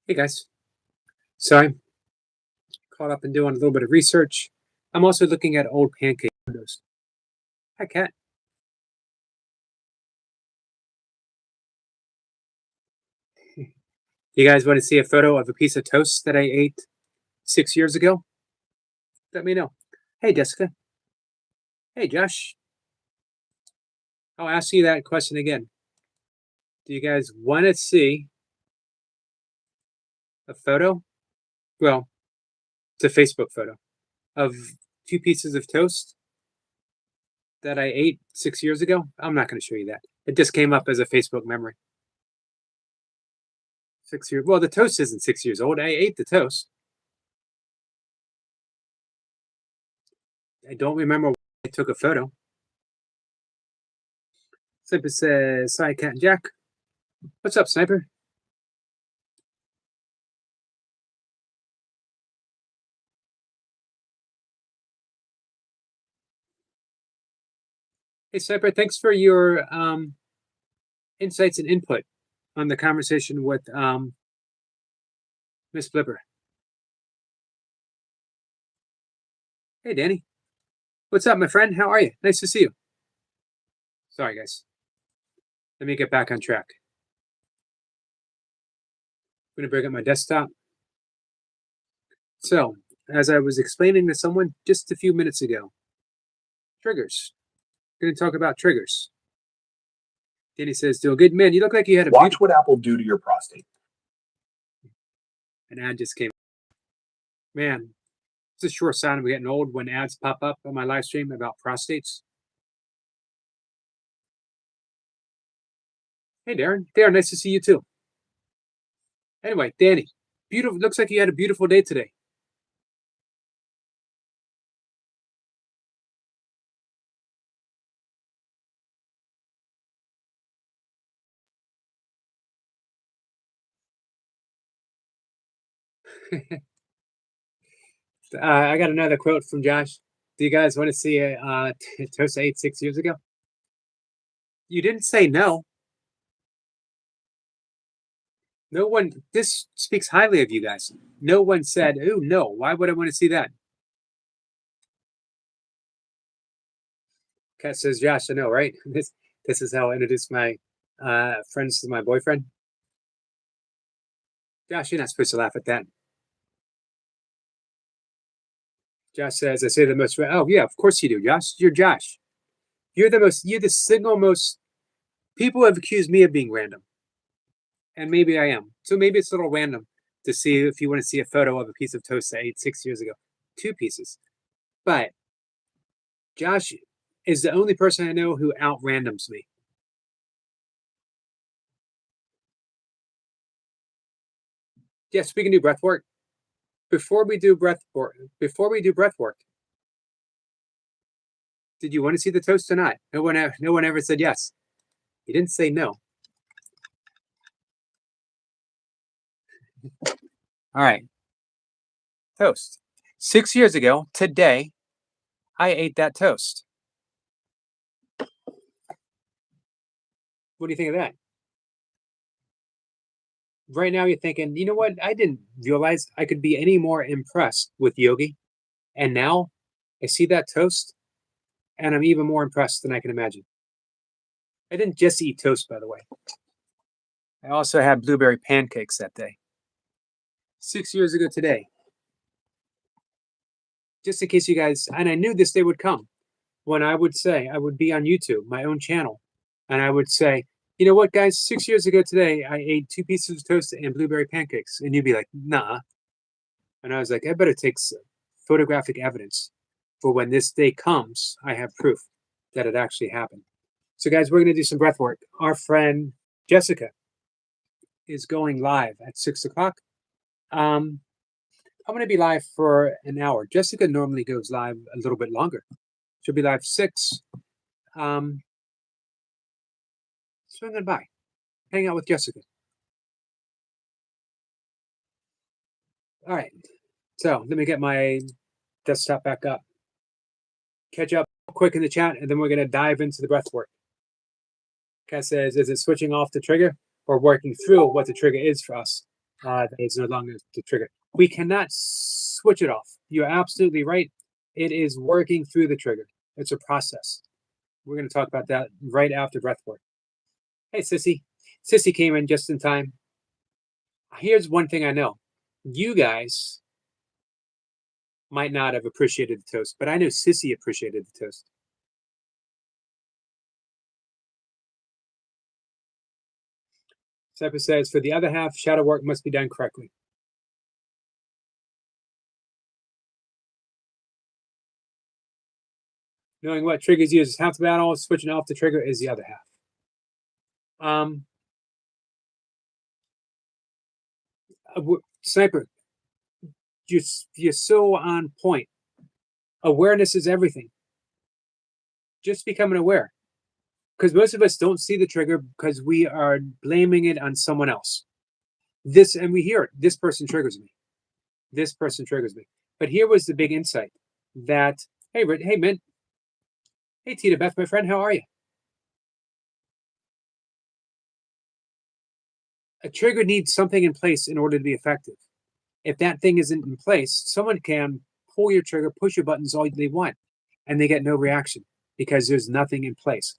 Hey guys. So I'm caught up in doing a little bit of research. I'm also looking at old pancake photos. Hi, Kat. You guys want to see a photo of a piece of toast that I ate 6 years ago? Let me know. Hey, Jessica. Hey, Josh. I'll ask you that question again. Do you guys want to see a photo? Well, it's a Facebook photo of two pieces of toast that I ate 6 years ago. I'm not going to show you that. It just came up as a Facebook memory. 6 years. Well, the toast isn't 6 years old. I ate the toast. I don't remember when I took a photo. Sniper says, "Sorry, Cat and Jack. What's up, Sniper?" Hey, Sniper, thanks for your insights and input on the conversation with Miss Flipper. Hey, Danny. What's up, my friend? How are you? Nice to see you. Sorry, guys. Let me get back on track. I'm going to bring up my desktop. So, as I was explaining to someone just a few minutes ago, triggers. We're going to talk about triggers. Danny says, "Doing good, man. You look like you had a Watch what Apple do to your prostate." An ad just came. Man, it's a sure sign of getting old when ads pop up on my live stream about prostates. Hey, Darren. Darren, nice to see you too. Anyway, Danny, beautiful. Looks like you had a beautiful day today. I got another quote from Josh. Do you guys want to see a toast I ate 6 years ago? You didn't say no. No one. This speaks highly of you guys. No one said, "Oh no, why would I want to see that?" Kat says, "Josh, I know, right? This is how I introduce my friends to my boyfriend." Josh, you're not supposed to laugh at that. Josh says, "I say the most." Oh yeah, of course you do, Josh. You're Josh. You're the most. You're the single most. People have accused me of being random, and maybe I am. So maybe it's a little random to see if you want to see a photo of a piece of toast I ate 6 years ago, two pieces. But Josh is the only person I know who out randoms me. Yes, we can do breath work. Before we do breath work, did you want to see the toast or not? No one ever said yes. You didn't say no. All right. Toast. 6 years ago, today, I ate that toast. What do you think of that? Right now, you're thinking, you know what? I didn't realize I could be any more impressed with Yogi. And now I see that toast and I'm even more impressed than I can imagine. I didn't just eat toast, by the way. I also had blueberry pancakes that day. 6 years ago today. Just in case you guys, and I knew this day would come when I would say, I would be on YouTube, my own channel, and I would say, you know what, guys, 6 years ago today, I ate two pieces of toast and blueberry pancakes. And you'd be like, nah. And I was like, I better take photographic evidence for when this day comes, I have proof that it actually happened. So, guys, we're going to do some breath work. Our friend Jessica is going live at 6 o'clock. I'm going to be live for an hour. Jessica normally goes live a little bit longer. She'll be live 6. Swinging by, hang out with Jessica. All right. So let me get my desktop back up. Catch up quick in the chat, and then we're going to dive into the breath work. Kat says, is it switching off the trigger or working through what the trigger is for us? that is no longer the trigger. We cannot switch it off. You're absolutely right. It is working through the trigger. It's a process. We're going to talk about that right after breath work. Hey, Sissy. Sissy came in just in time. Here's one thing I know. You guys might not have appreciated the toast, but I know Sissy appreciated the toast. Seppa says, for the other half, shadow work must be done correctly. Knowing what triggers you is half the battle, switching off the trigger is the other half. Sniper, you're so on point. Awareness is everything. Just becoming aware. Because most of us don't see the trigger because we are blaming it on someone else. And we hear it. This person triggers me. This person triggers me. But here was the big insight that, hey, Mint. Hey, Tita Beth, my friend, how are you? A trigger needs something in place in order to be effective. If that thing isn't in place, someone can pull your trigger, push your buttons all they want, and they get no reaction because there's nothing in place.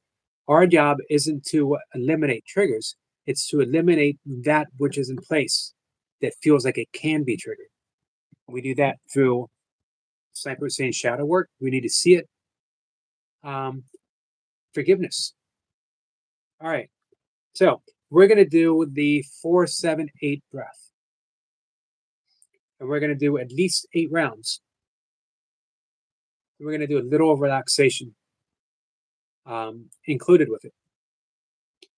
Our job isn't to eliminate triggers, it's to eliminate that which is in place that feels like it can be triggered. We do that through Sniper saying shadow work. We need to see it. Forgiveness. All right. So we're going to do the 4-7-8 breath. And we're going to do at least 8 rounds. And we're going to do a little relaxation included with it.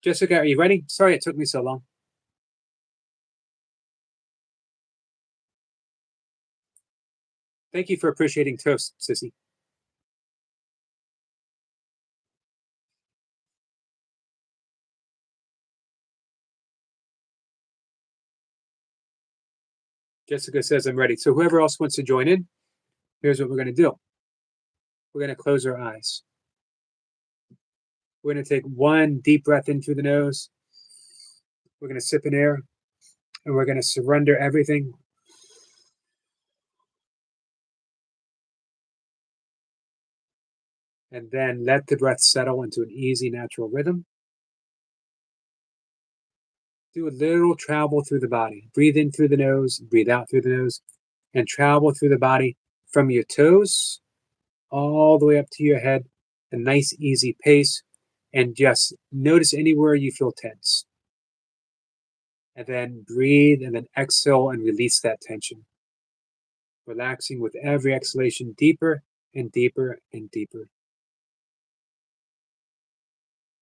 Jessica, are you ready? Sorry it took me so long. Thank you for appreciating toast, Sissy. Jessica says I'm ready. So whoever else wants to join in, here's what we're going to do. We're going to close our eyes. We're going to take one deep breath in through the nose. We're going to sip in air, and we're going to surrender everything. And then let the breath settle into an easy, natural rhythm. Do a little travel through the body. Breathe in through the nose, breathe out through the nose, and travel through the body from your toes all the way up to your head. A nice, easy pace. And just notice anywhere you feel tense. And then breathe and then exhale and release that tension. Relaxing with every exhalation deeper and deeper and deeper.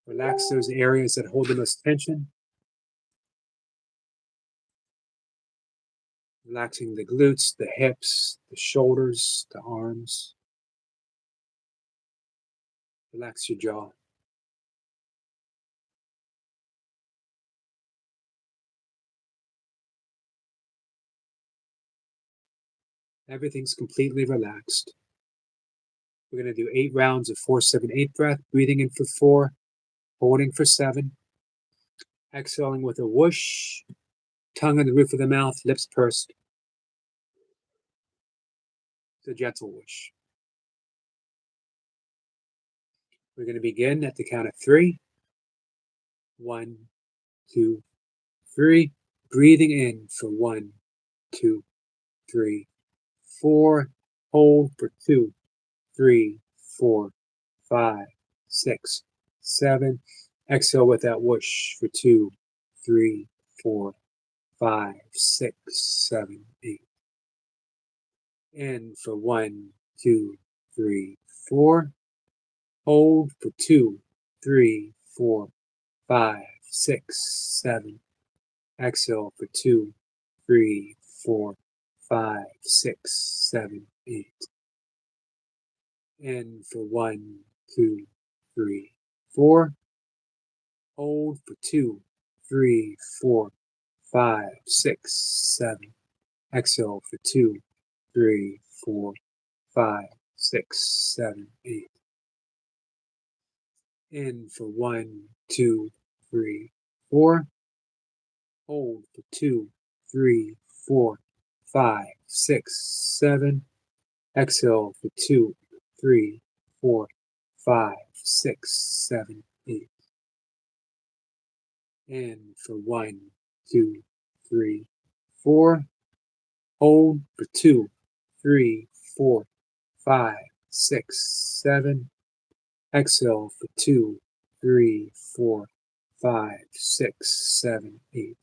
Relax those areas that hold the most tension. Relaxing the glutes, the hips, the shoulders, the arms. Relax your jaw. Everything's completely relaxed. We're going to do 8 rounds of 4-7-8 breath, breathing in for 4, holding for 7, exhaling with a whoosh, tongue on the roof of the mouth, lips pursed. The gentle whoosh. We're going to begin at the count of 3. 1, 2, 3. Breathing in for 1, 2, 3, 4. Hold for 2, 3, 4, 5, 6, 7. Exhale with that whoosh for 2, 3, 4, 5, 6, 7, 8. In for 1, 2, 3, 4. Hold for 2, 3, 4, 5, 6, 7. Exhale for 2, 3, 4, 5, 6, 7, 8. In for 1, 2, 3, 4. Hold for 2, 3, 4, 5, 6, 7. Exhale for 2, 3, 4, 5, 6, 7, 8. In for 1, 2, 3, 4. Hold for 2, 3, 4, 5, 6, 7. Exhale for 2, 3, 4, 5, 6, 7, 8. In for 1, 2, 3, 4. Hold for 2, 3, 4, 5, 6, 7. Exhale for 2, 3, 4, 5, 6, 7, 8.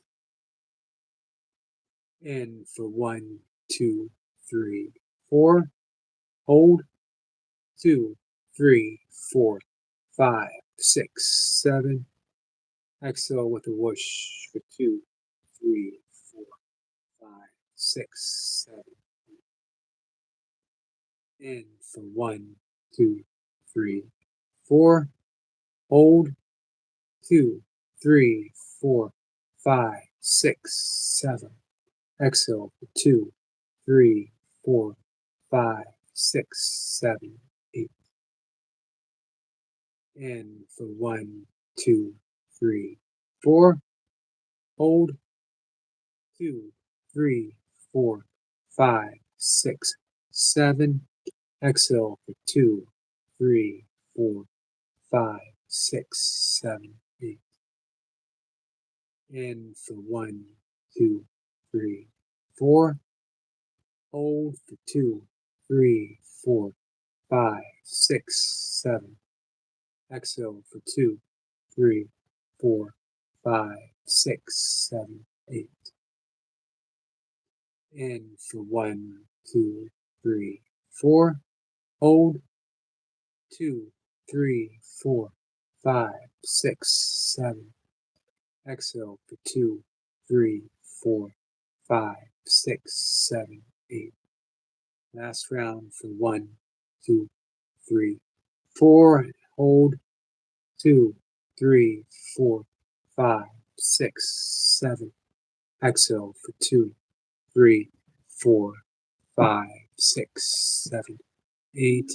In for 1, 2, 3, 4. Hold 2, 3, 4, 5, 6, 7. Exhale with a whoosh for 2, 3, 4, 5, 6, 7. In for 1, 2, 3, 4. Hold 2, 3, 4, 5, 6, 7. Exhale for 2, 3, 4, 5, 6, 7, 8. In for 1, 2, 3, 4. Hold 2, 3, 4, 5, 6, 7. Exhale for 2, 3, 4, 5, 6, 7, 8. In for 1, 2, 3, 4. Hold for 2, 3, 4, 5, 6, 7. Exhale for 2, 3, 4, 5, 6, 7, 8. In for 1, 2, 3, 4. Hold 2, 3, 4, 5, 6, 7. Exhale for 2, 3, 4, 5, 6, 7, 8. Last round for 1, 2, 3, 4. Hold 2, 3, 4, 5, 6, 7. Exhale for 2, 3, 4, 5, 6, 7, 8.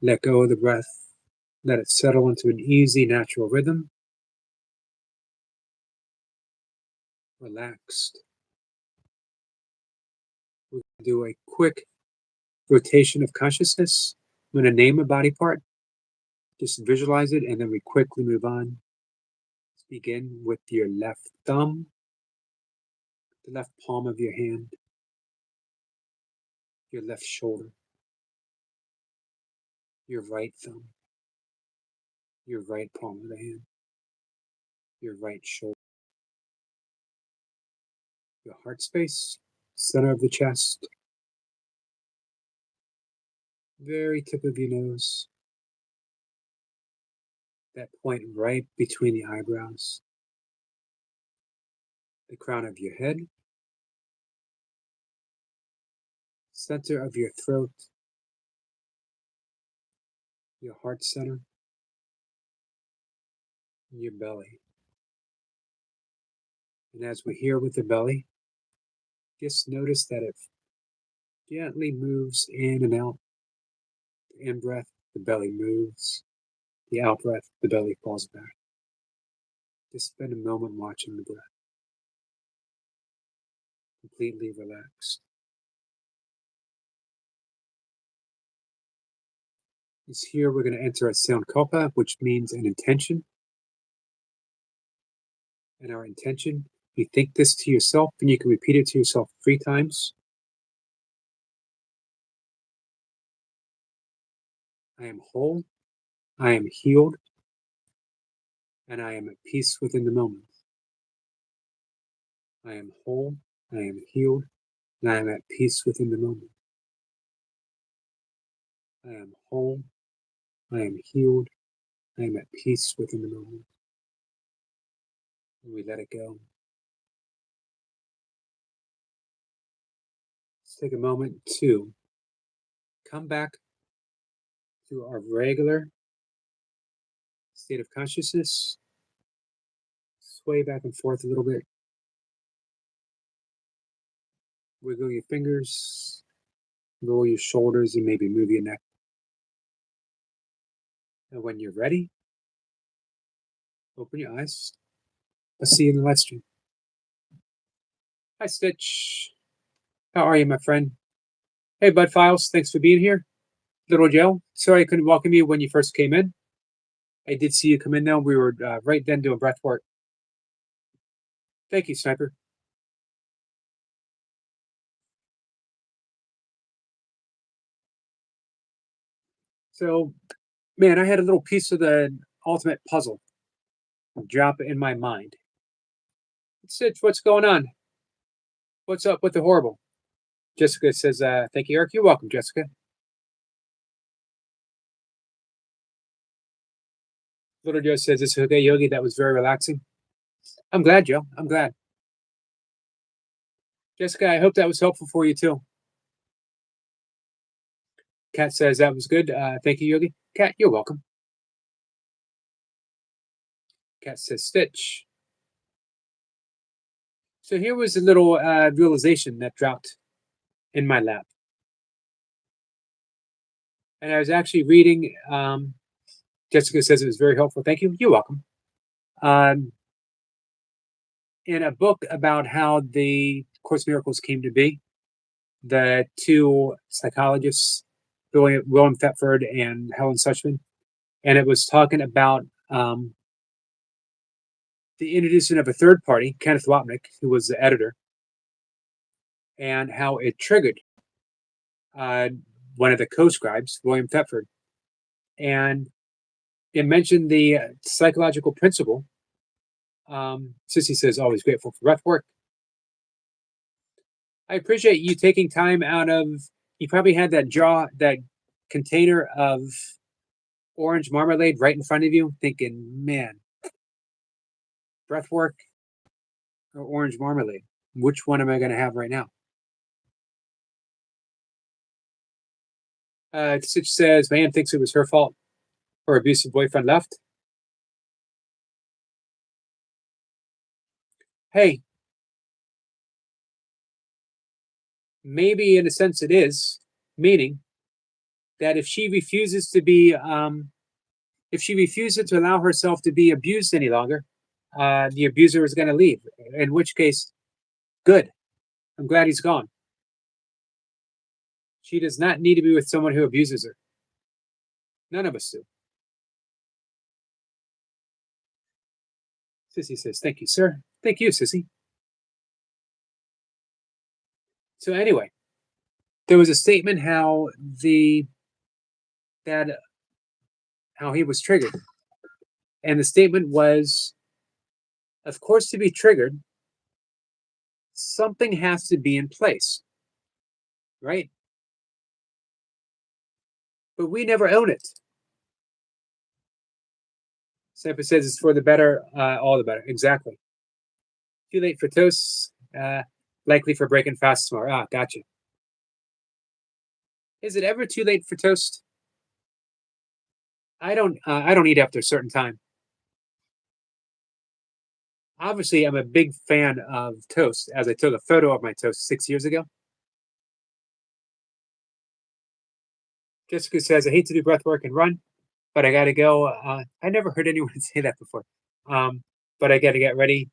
Let go of the breath. Let it settle into an easy, natural rhythm. Relaxed. We're going to do a quick rotation of consciousness. I'm going to name a body part. Just visualize it, and then we quickly move on. Let's begin with your left thumb, the left palm of your hand, your left shoulder, your right thumb, your right palm of the hand, your right shoulder, your heart space, center of the chest, very tip of your nose, that point right between the eyebrows, the crown of your head, center of your throat, your heart center, your belly. And as we're here with the belly, just notice that it gently moves in and out. The in breath, the belly moves. The out breath, the belly falls back. Just spend a moment watching the breath. Completely relaxed. Is here we're going to enter a sankalpa, which means an intention. And our intention, you think this to yourself, and you can repeat it to yourself 3 times. I am whole, I am healed, and I am at peace within the moment. I am whole, I am healed, and I am at peace within the moment. I am whole, I am healed, I am at peace within the moment. And we let it go. Let's take a moment to come back to our regular state of consciousness. Sway back and forth a little bit. Wiggle your fingers, roll your shoulders, and maybe move your neck. And when you're ready, open your eyes. I'll see you in the live stream. Hi, Stitch. How are you, my friend? Hey, Bud Files. Thanks for being here. Little Joe. Sorry I couldn't welcome you when you first came in. I did see you come in, though. We were right then doing breath work. Thank you, Sniper. So, man, I had a little piece of the ultimate puzzle drop in my mind. Stitch, what's going on? What's up with the horrible? Jessica says, thank you, Eric. You're welcome, Jessica. Little Joe says, it's okay, Yogi. That was very relaxing. I'm glad, Joe. I'm glad. Jessica, I hope that was helpful for you, too. Kat says, that was good. Thank you, Yogi. Kat, you're welcome. Kat says, Stitch. So here was a little realization that dropped in my lap. And I was actually reading, Jessica says it was very helpful. Thank you. You're welcome. In a book about how the Course in Miracles came to be, the two psychologists, William Thetford and Helen Suchman, and it was talking about the introduction of a third party, Kenneth Wapnick, who was the editor, and how it triggered one of the co-scribes, William Thetford, and it mentioned the psychological principle. Sissy says, always grateful for breath work. I appreciate you taking time out of, you probably had that container of orange marmalade right in front of you, thinking, man, breath work or orange marmalade? Which one am I going to have right now? Stitch says, man thinks it was her fault her abusive boyfriend left. Hey, maybe in a sense it is, meaning that if she refuses to be, if she refuses to allow herself to be abused any longer, the abuser is going to leave. In which case, good. I'm glad he's gone. She does not need to be with someone who abuses her. None of us do. Sissy says, thank you, sir. Thank you, Sissy. So anyway, there was a statement how how he was triggered. And the statement was, of course, to be triggered, something has to be in place, right? But we never own it. Sampa says it's for the better, all the better. Exactly. Too late for toast, likely for breaking fast tomorrow. Ah, gotcha. Is it ever too late for toast? I don't eat after a certain time. Obviously, I'm a big fan of toast, as I took a photo of my toast 6 years ago. Jessica says, I hate to do breath work and run, but I got to go. I never heard anyone say that before. But I got to get ready.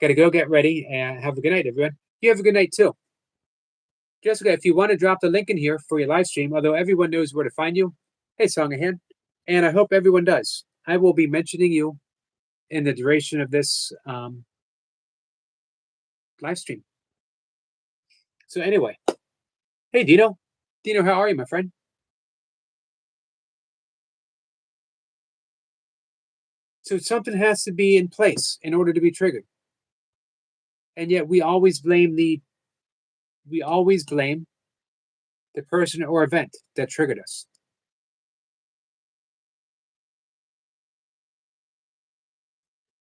Got to go get ready and have a good night, everyone. You have a good night too. Jessica, if you want to drop the link in here for your live stream, although everyone knows where to find you, hey, Song of Hand. And I hope everyone does. I will be mentioning you in the duration of this live stream. So anyway, hey, Dino. Dino, how are you, my friend? So something has to be in place in order to be triggered. And yet we always blame the person or event that triggered us.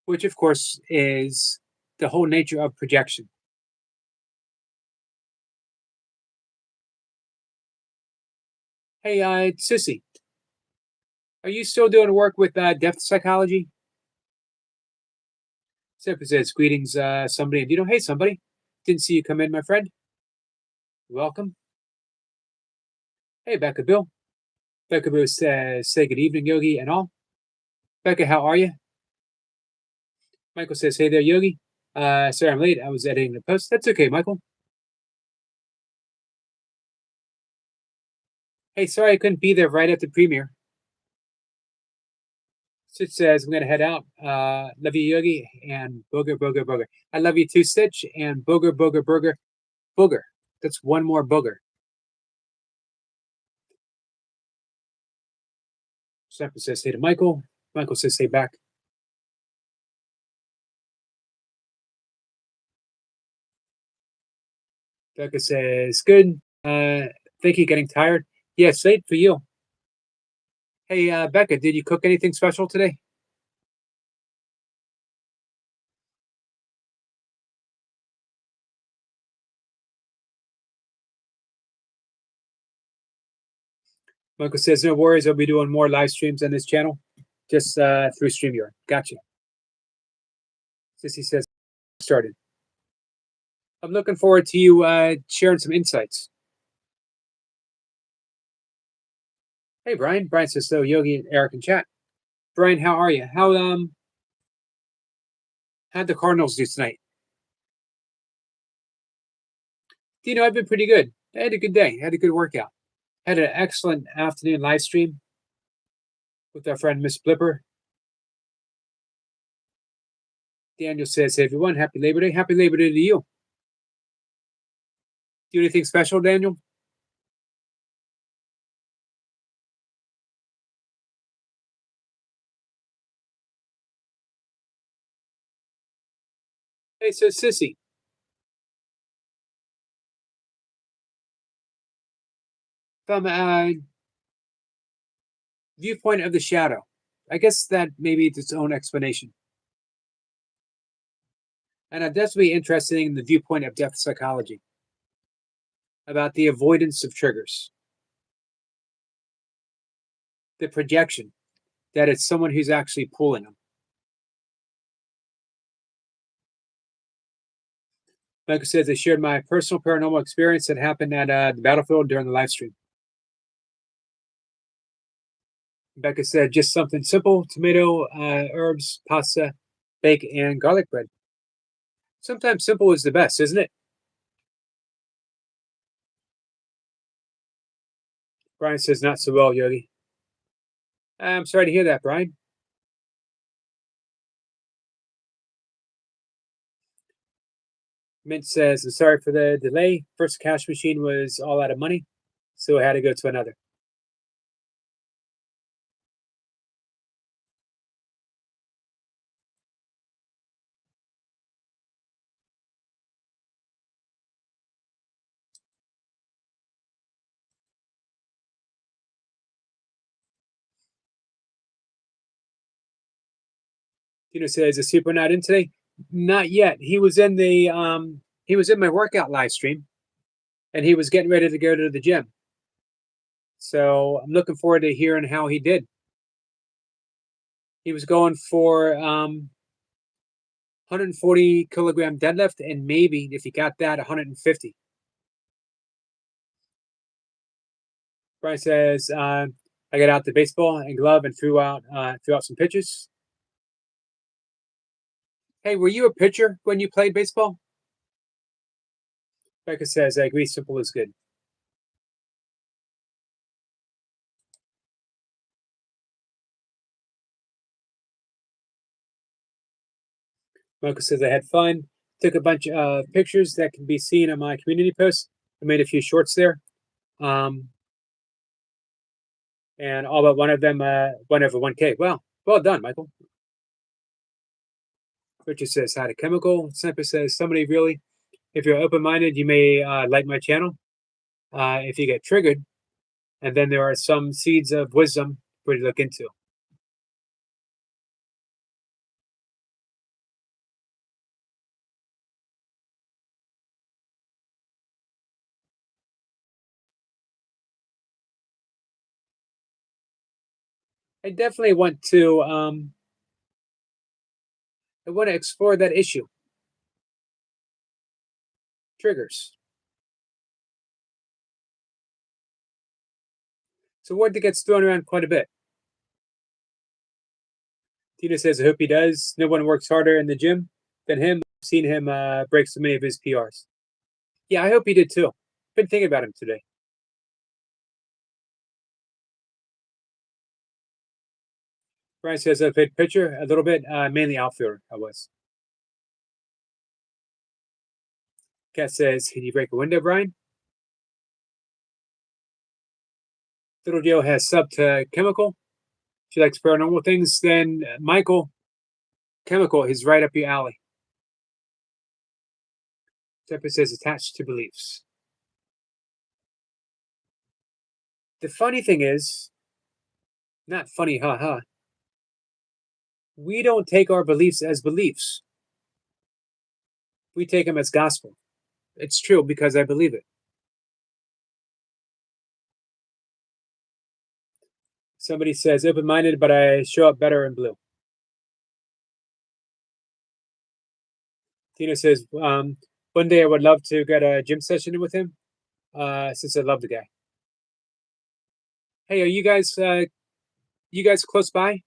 Which of course is the whole nature of projection. Hey, Sissy, are you still doing work with depth psychology? Except it says greetings, somebody. And you know, hey, somebody, didn't see you come in, my friend. Welcome. Hey, Becca Bill. Becca Bill says, say good evening, Yogi, and all. Becca, how are you? Michael says, hey there, Yogi. Sorry I'm late. I was editing the post. That's okay, Michael. Hey, sorry I couldn't be there right at the premiere. Stitch says I'm gonna head out. Love you, Yogi, and booger, booger, booger. I love you too, Stitch, and booger, booger, booger, booger. That's one more booger. Snapper says hey to Michael. Michael says hey back. Becca says good. Think you're getting tired? Yes, late for you. Hey, Becca, did you cook anything special today? Michael says no worries. I'll be doing more live streams on this channel, just through StreamYard. Gotcha. Sissy says started. I'm looking forward to you sharing some insights. Hey, Brian. Brian says so. Yogi and Eric in chat. Brian, how are you? How'd the Cardinals do tonight? I've been pretty good. I had a good day. I had a good workout. Had an excellent afternoon live stream with our friend Miss Blipper. Daniel says, hey, everyone, happy Labor Day. Happy Labor Day to you. Do anything special, Daniel? Hey, so Sissy. From a viewpoint of the shadow, I guess that maybe it's its own explanation. And I'm definitely interested in the viewpoint of depth psychology about the avoidance of triggers, the projection that it's someone who's actually pulling them. Like I said, I shared my personal paranormal experience that happened at the battlefield during the live stream. Becca said just something simple: tomato, herbs, pasta, bake, and garlic bread. Sometimes simple is the best, isn't it? Brian says not so well, Yogi. I'm sorry to hear that, Brian. Mint says, I'm sorry for the delay. First cash machine was all out of money, so I had to go to another. Says, is Super not in today? Not yet. He was in my workout live stream, and he was getting ready to go to the gym. So I'm looking forward to hearing how he did. He was going for 140 kilogram deadlift, and maybe if he got that, 150. Brian says, I got out the baseball and glove and threw out some pitches. Hey, were you a pitcher when you played baseball? Becca says, I agree, simple is good. Mocha says, I had fun. Took a bunch of pictures that can be seen on my community post. I made a few shorts there. And all but one of them went over 1K. Well done, Michael. Richard says, hi to Chemical. Sniper says, somebody really, if you're open-minded, you may like my channel. If you get triggered, and then there are some seeds of wisdom for you to look into. I definitely want to explore that issue. Triggers. It's a word that gets thrown around quite a bit. Tina says, I hope he does. No one works harder in the gym than him. seen him break so many of his PRs. Yeah, I hope he did too. Been thinking about him today. Brian says I played pitcher a little bit, mainly outfielder. I was. Cat says, "Can you break a window, Brian?" Little Joe has sub to chemical. She likes paranormal things. Then Michael, chemical is right up your alley. Tepper says attached to beliefs. The funny thing is, not funny, haha. We don't take our beliefs as beliefs. We take them as gospel. It's true because I believe it. Somebody says open minded, but I show up better in blue. Tina says, one day I would love to get a gym session in with him, since I love the guy. Hey, are you guys close by?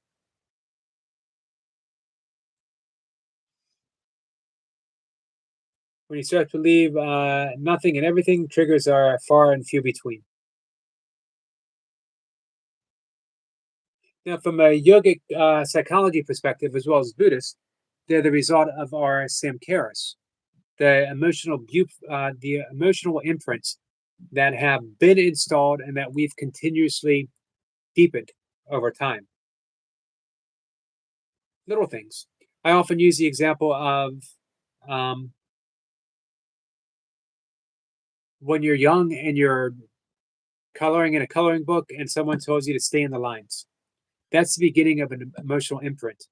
When you start to believe nothing and everything, triggers are far and few between. Now, from a yogic psychology perspective, as well as Buddhist, they're the result of our samskaras, the emotional imprints that have been installed and that we've continuously deepened over time. Little things. I often use the example of um, when you're young and you're coloring in a coloring book and someone tells you to stay in the lines. That's the beginning of an emotional imprint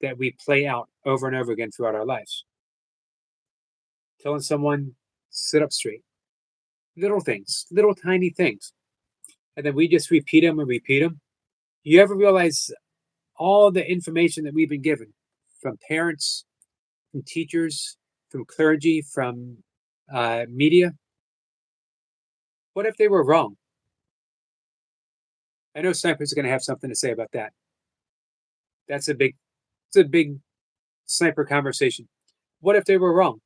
that we play out over and over again throughout our lives. Telling someone, sit up straight. Little things, little tiny things. And then we just repeat them and repeat them. You ever realize all the information that we've been given from parents, from teachers, from clergy, from media? What if they were wrong? I know Sniper's going to have something to say about that. That's it's a big Sniper conversation. What if they were wrong?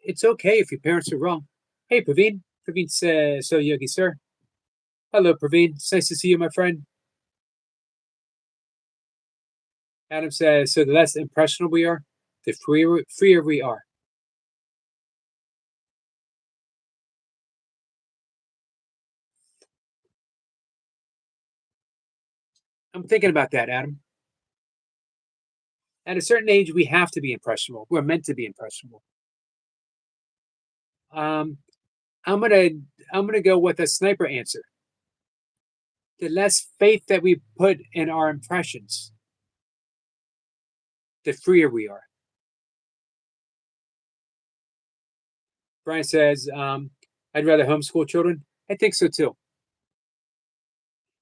It's okay if your parents are wrong. Hey, Praveen. Praveen says, so Yogi, sir. Hello, Praveen. It's nice to see you, my friend. Adam says, so the less impressionable we are, the freer we are. I'm thinking about that, Adam. At a certain age, we have to be impressionable. We're meant to be impressionable. Um, I'm gonna I'm gonna go with a Sniper answer. The less faith that we put in our impressions, the freer we are. Brian says, I'd rather homeschool children. I think so too.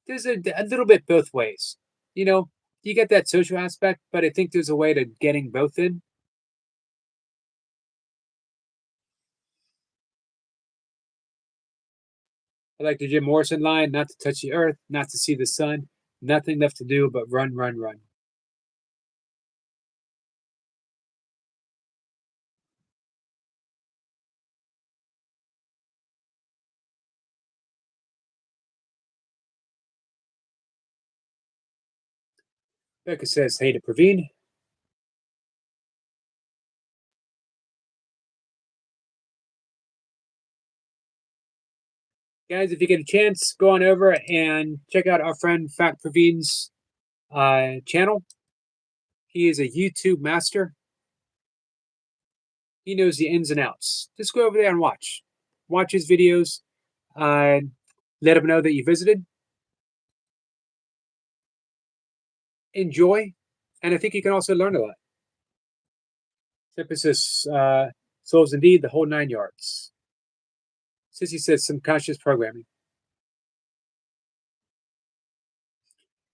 There's a little bit both ways. You know, you get that social aspect, but I think there's a way to getting both in. I like the Jim Morrison line, not to touch the earth, not to see the sun, nothing left to do but run, run, run. Becca says, hey to Praveen. Guys, if you get a chance, go on over and check out our friend Fat Praveen's channel. He is a YouTube master. He knows the ins and outs. Just go over there and watch. Watch his videos. Let him know that you visited. Enjoy. And I think you can also learn a lot. Emphasis, souls indeed, the whole 9 yards. Sissy says subconscious programming.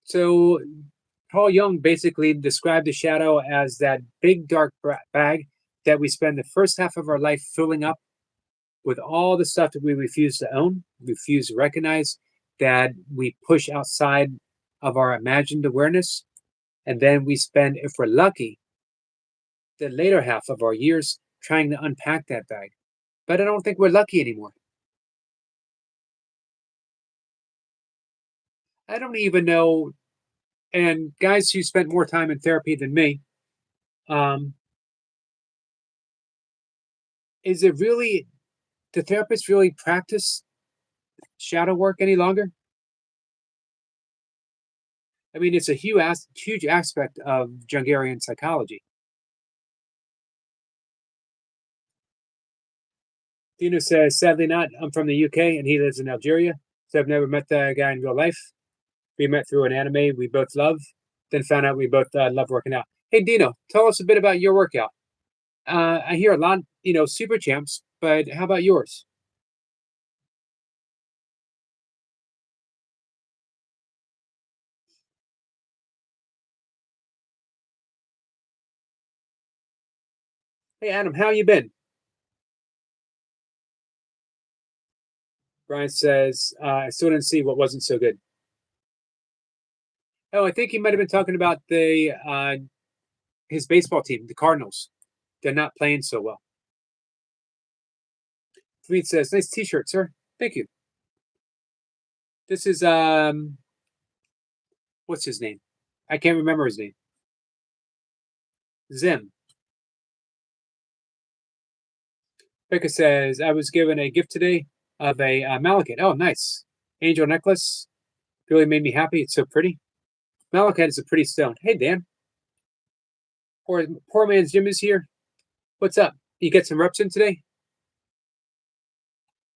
So Paul Jung basically described the shadow as that big dark bag that we spend the first half of our life filling up with all the stuff that we refuse to own, refuse to recognize, that we push outside of our imagined awareness. And then we spend, if we're lucky, the later half of our years trying to unpack that bag. But I don't think we're lucky anymore. I don't even know. And guys who spent more time in therapy than me, um, is it really, the therapist really practice shadow work any longer? I mean, it's a huge aspect of Jungarian psychology. Dino says, sadly not. I'm from the UK and he lives in Algeria. So I've never met the guy in real life. We met through an anime we both love, then found out we both love working out. Hey, Dino, tell us a bit about your workout. I hear a lot, super champs, but how about yours? Hey, Adam, how you been? Brian says, I still didn't see what wasn't so good. Oh, I think he might have been talking about the his baseball team, the Cardinals. They're not playing so well. Reed says, nice t-shirt, sir. Thank you. This is what's his name? I can't remember his name. Zim. Becca says, I was given a gift today of a malachite. Oh, nice. Angel necklace. Really made me happy. It's so pretty. Malachite is a pretty stone. Hey, Dan. Poor man's Jim is here. What's up? You get some reps in today?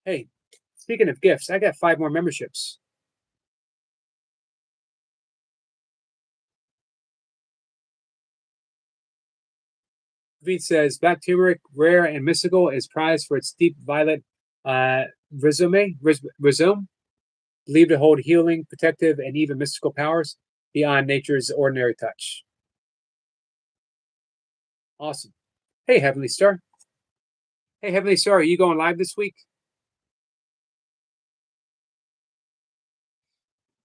Hey, speaking of gifts, I got 5 more memberships. Reed says, black turmeric, rare and mystical, is prized for its deep violet rhizome, believed to hold healing, protective, and even mystical powers beyond nature's ordinary touch. Awesome. Hey, Heavenly Star. Hey, Heavenly Star, are you going live this week?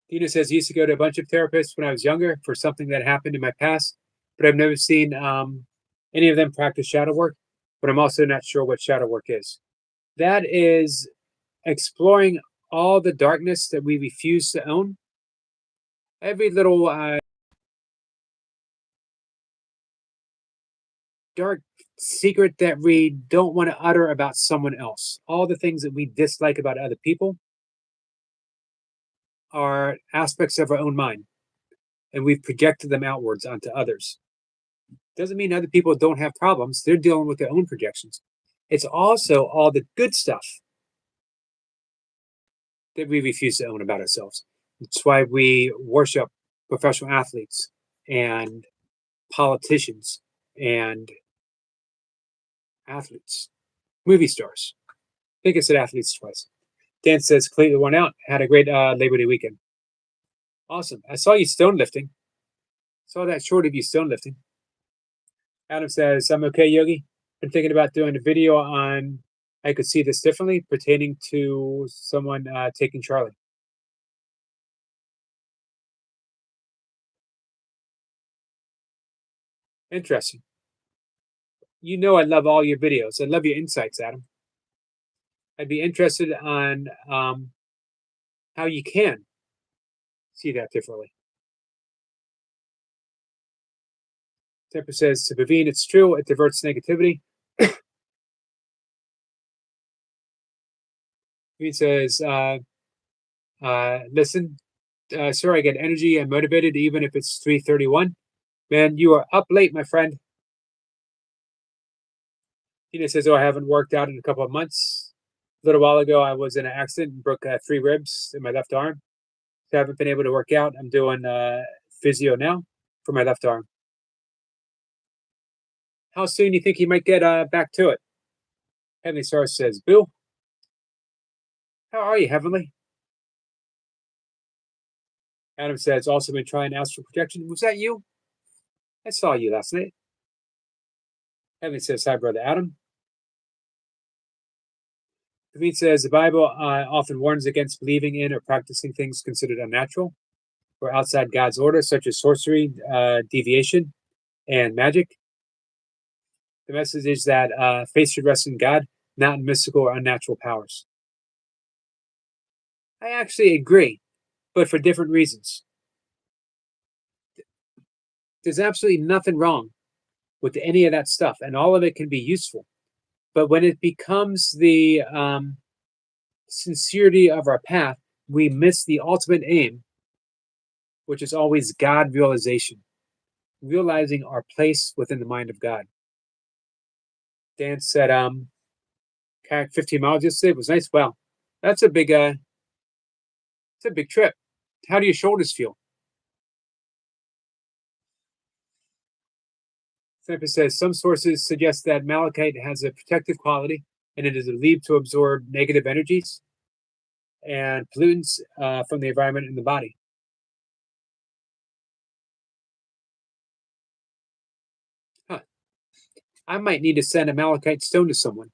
Dina says, he used to go to a bunch of therapists when I was younger for something that happened in my past, but I've never seen any of them practice shadow work, but I'm also not sure what shadow work is. That is exploring all the darkness that we refuse to own. Every little dark secret that we don't want to utter about someone else. All the things that we dislike about other people are aspects of our own mind, and we've projected them outwards onto others. Doesn't mean other people don't have problems. They're dealing with their own projections. It's also all the good stuff that we refuse to own about ourselves. It's why we worship professional athletes and politicians and athletes, movie stars. I think I said athletes twice. Dan says Cleveland won out. Had a great Labor Day weekend. Awesome. I saw you stone lifting. Saw that short of you stone lifting. Adam says, I'm okay, Yogi. Been thinking about doing a video on I could see this differently pertaining to someone taking Charlie. Interesting. You know I love all your videos. I love your insights, Adam. I'd be interested on how you can see that differently. Temper says to Bavine, it's true, it diverts negativity. Bavine says, listen, sir, I get energy and motivated even if it's 3:31. Man, you are up late, my friend. Tina says, oh, I haven't worked out in a couple of months. A little while ago, I was in an accident and broke 3 ribs in my left arm. So I haven't been able to work out. I'm doing physio now for my left arm. How soon do you think you might get back to it? Heavenly Star says, Bill, how are you, Heavenly? Adam says, also been trying astral projection. Was that you? I saw you last night. Heavenly says, hi, Brother Adam. David says, the Bible often warns against believing in or practicing things considered unnatural or outside God's order, such as sorcery, deviation, and magic. The message is that faith should rest in God, not in mystical or unnatural powers. I actually agree, but for different reasons. There's absolutely nothing wrong with any of that stuff, and all of it can be useful. But when it becomes the sincerity of our path, we miss the ultimate aim, which is always God realization, realizing our place within the mind of God. Dan said, kayak 15 miles yesterday was nice. Wow, that's a big, it's a big trip. How do your shoulders feel? Sniper says some sources suggest that malachite has a protective quality and it is believed to absorb negative energies and pollutants from the environment in the body. Huh. I might need to send a malachite stone to someone.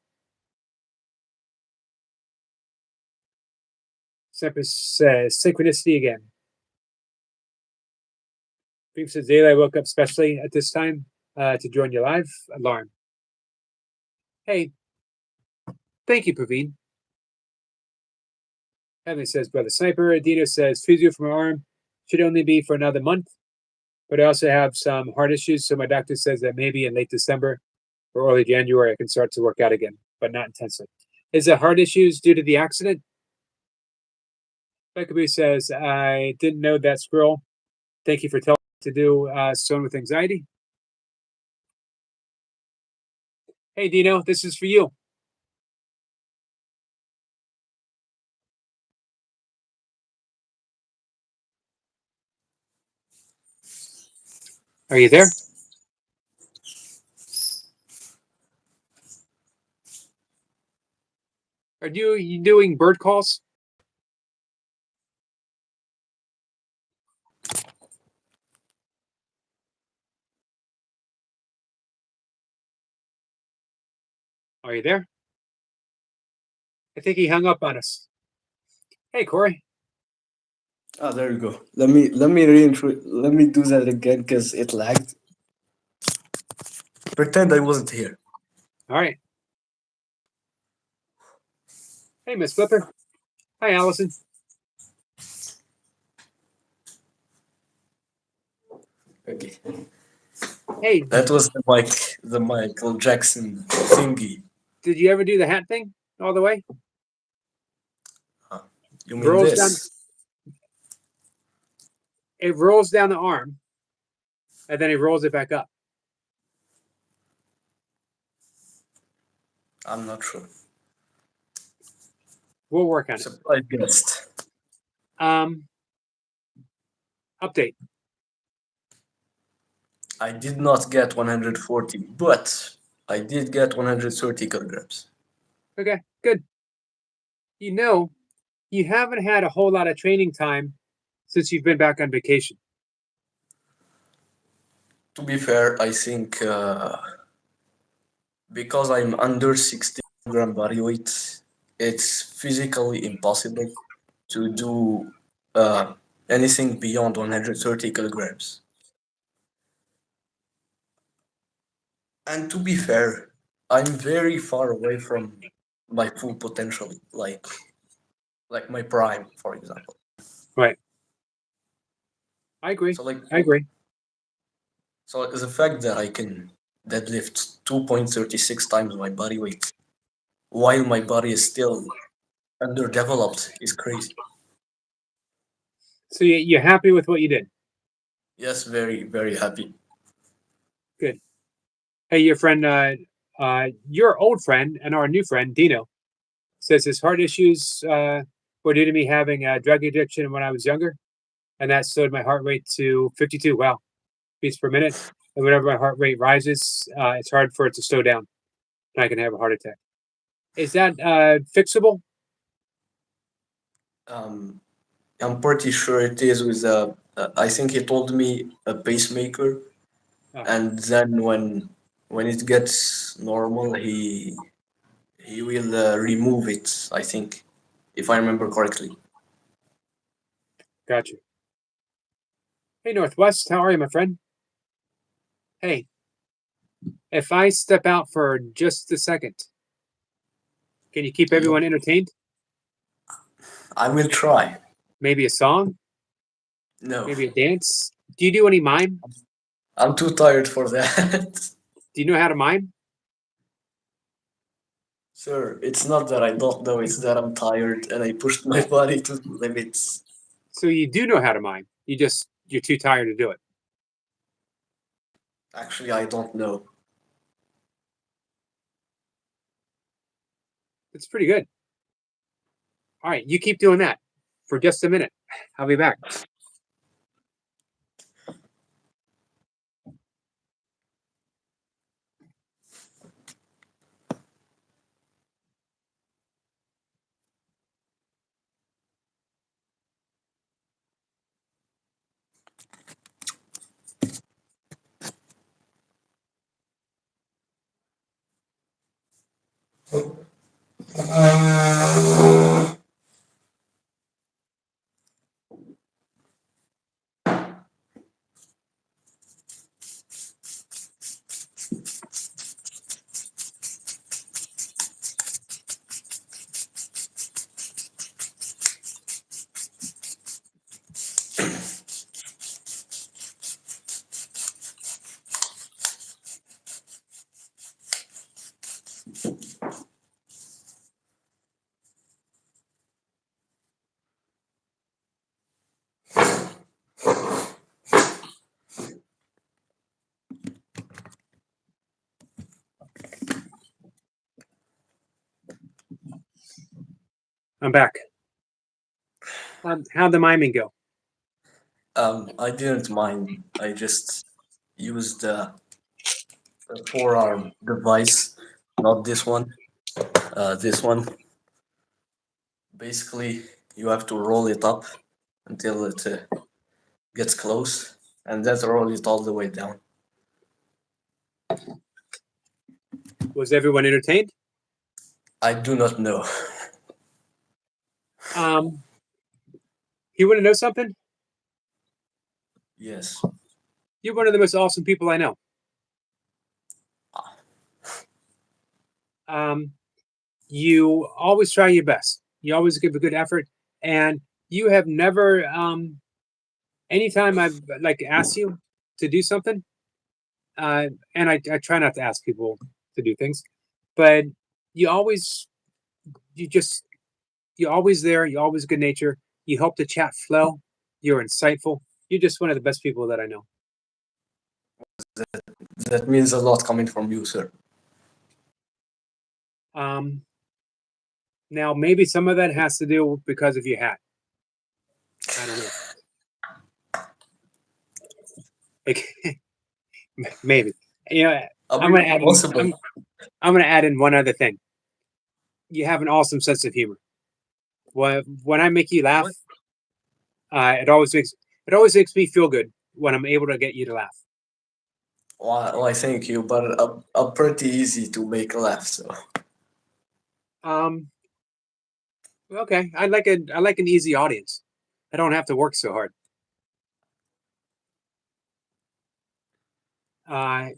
Sniper says synchronicity again. Beef says daily I woke up specially at this time to join your live alarm. Hey, thank you, Praveen. Heavenly says, Brother Sniper. Dino says, physio for my arm should only be for another month, but I also have some heart issues, so my doctor says that maybe in late December or early January I can start to work out again, but not intensely. Is the heart issues due to the accident? Beckaby says, I didn't know that squirrel. Thank you for telling me to do Stone with Anxiety. Hey, Dino, this is for you. Are you there? Are you doing bird calls? Are you there? I think he hung up on us. Hey, Corey. Oh, there you go. Let me do that again because it lagged. Pretend I wasn't here. All right. Hey, Miss Flipper. Hi, Allison. Okay. Hey, That was the Michael Jackson thingy. did you ever do the hat thing all the way? You mean Rolls this? down. It rolls down the arm, and then it rolls it back up. I'm not sure. We'll work on it. Surprise guest. Update. I did not get 140, but I did get 130 kilograms. Okay, good. You know, you haven't had a whole lot of training time since you've been back on vacation. To be fair, I think because I'm under 60 kilogram body weight, it's physically impossible to do anything beyond 130 kilograms. And to be fair, I'm very far away from my full potential, like my prime, for example. Right. I agree. So like I agree. so the fact that I can deadlift 2.36 times my body weight while my body is still underdeveloped is crazy. So you're happy with what you did? Yes, very, very happy. Good. Hey, your old friend and our new friend, Dino, says his heart issues were due to me having a drug addiction when I was younger, and that slowed my heart rate to 52. Wow, beats per minute. And whenever my heart rate rises, it's hard for it to slow down, and I can have a heart attack. Is that fixable? Um, I'm pretty sure it is with I think he told me a pacemaker, and then when it gets normal, he will remove it. I think, if I remember correctly. Gotcha. Hey, Northwest, how are you, my friend? Hey, If I step out for just a second, can you keep everyone entertained? I will try. Maybe a song? No, Maybe a dance? Do you do any mime? I'm too tired for that. Do you know how to mime? Sir, it's not that I don't know, it's that I'm tired and I pushed my body to the limits. So you do know how to mime. You're too tired to do it. Actually, I don't know. It's pretty good. All right, you keep doing that for just a minute. I'll be back. I'm back. How'd the miming go? I didn't mind. I just used the forearm device, not this one. This one. Basically, you have to roll it up until it gets close, and then roll it all the way down. Was everyone entertained? I do not know. You want to know something? Yes. You're one of the most awesome people I know. You always try your best. You always give a good effort, and you have never. Anytime I've like asked you to do something, and I try not to ask people to do things, but you always, you just, you're always there. You're always good nature. You help the chat flow. You're insightful. You're just one of the best people that I know. That means a lot coming from you, sir. Now maybe some of that has to do because of your hat. I don't know. Like, maybe. You know, I'm gonna add in, Possible. I'm gonna add in one other thing. You have an awesome sense of humor. When I make you laugh, it always makes me feel good when I'm able to get you to laugh. Why, thank you, but I'm pretty easy to make laugh, so. Um, okay, I like an easy audience. I don't have to work so hard.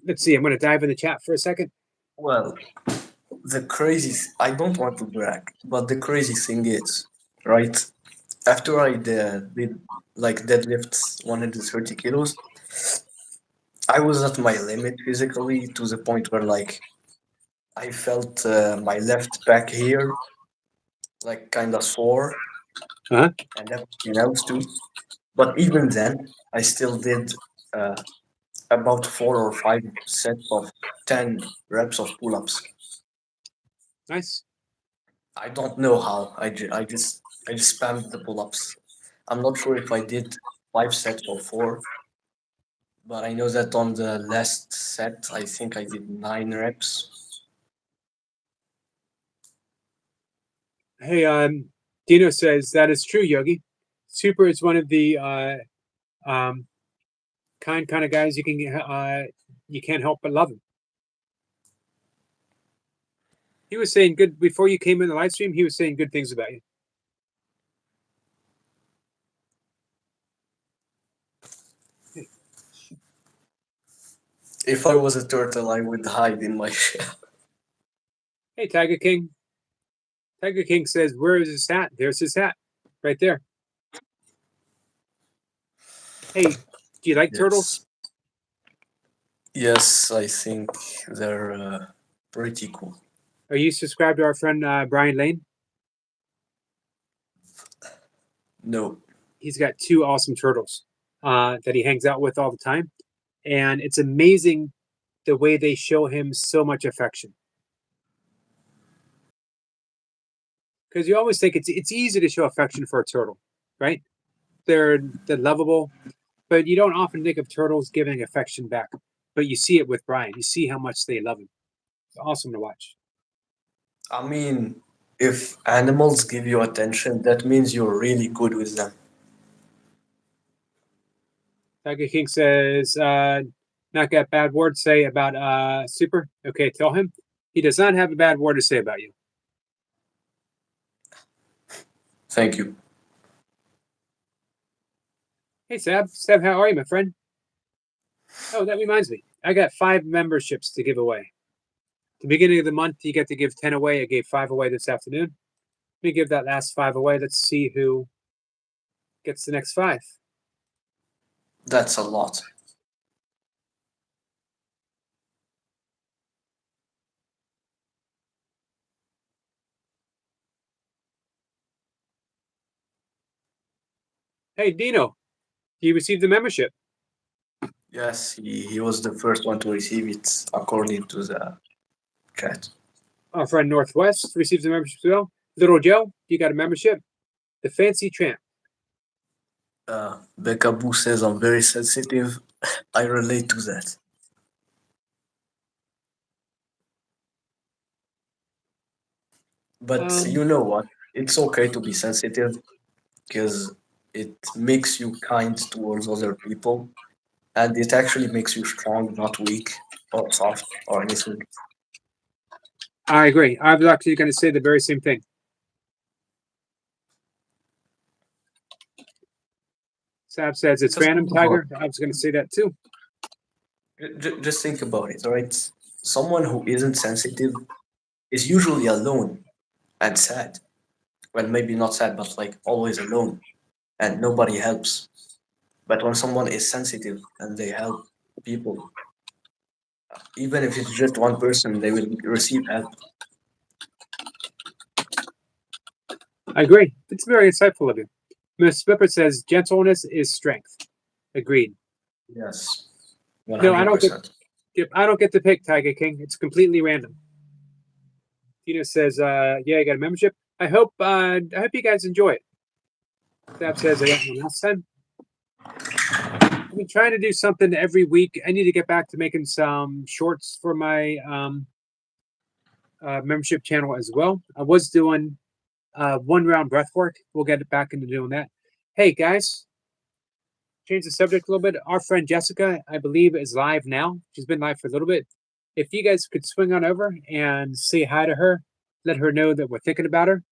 Let's see. I'm gonna dive in the chat for a second. Well, I don't want to brag, but the crazy thing is, right? After I did like deadlifts 130 kilos, I was at my limit physically to the point where like I felt my left back here like kind of sore Huh? and everything else too. But even then, I still did about 4 or 5 sets of 10 reps of pull-ups. Nice. I don't know how. I just spammed the pull-ups. I'm not sure if I did 5 sets or 4, but I know that on the last set, I think I did 9 reps. Hey, Dino says that is true, Yogi. Super is one of the kind of guys you can't help but love him. He was saying good before you came in the live stream. He was saying good things about you. If I was a turtle, I would hide in my shell. Hey, Tiger King. Tiger King says, "Where is his hat?" There's his hat, right there. Hey, do you like turtles? Yes, I think they're pretty cool. Are you subscribed to our friend Brian Lane? No. He's got two awesome turtles that he hangs out with all the time, and it's amazing the way they show him so much affection. Because you always think it's easy to show affection for a turtle, right? They're lovable, but you don't often think of turtles giving affection back. But you see it with Brian. You see how much they love him. It's awesome to watch. I mean, if animals give you attention, that means you're really good with them. Tiger King says, not got bad word to say about Super. Okay, tell him he does not have a bad word to say about you. Thank you. Hey, Sab. Sab, how are you, my friend? Oh, that reminds me. I got 5 memberships to give away. At the beginning of the month, you get to give 10 away. I gave 5 away this afternoon. Let me give that last 5 away. Let's see who gets the next 5. That's a lot. Hey, Dino, you received the membership. Yes, he was the first one to receive it according to the chat. Our friend Northwest receives a membership as well. Little Joe, you got a membership. The Fancy Tramp. Becca Boo says I'm very sensitive. I relate to that. But you know what? It's okay to be sensitive because it makes you kind towards other people and it actually makes you strong, not weak or soft or anything. I agree. I was actually going to say the very same thing. Sab says it's Just random, think about Tiger. I was going to say that too. just think about it, right? Someone who isn't sensitive is usually alone and sad. Well, maybe not sad, but like always alone and nobody helps. But when someone is sensitive and they help people, even if it's just one person, they will receive help. I agree. It's very insightful of you. Miss Spipper says gentleness is strength. Agreed. Yes, No, I don't 100%. I don't get to pick Tiger King. It's completely random. Tina says, yeah, I got a membership. I hope you guys enjoy it. Sab says I got one last time. I've been trying to do something every week. I need to get back to making some shorts for my membership channel as well. I was doing 1 round breath work. We'll get back into doing that. Hey guys, change the subject a little bit. Our friend Jessica, I believe, is live now. She's been live for a little bit. If you guys could swing on over and say hi to her, let her know that we're thinking about her,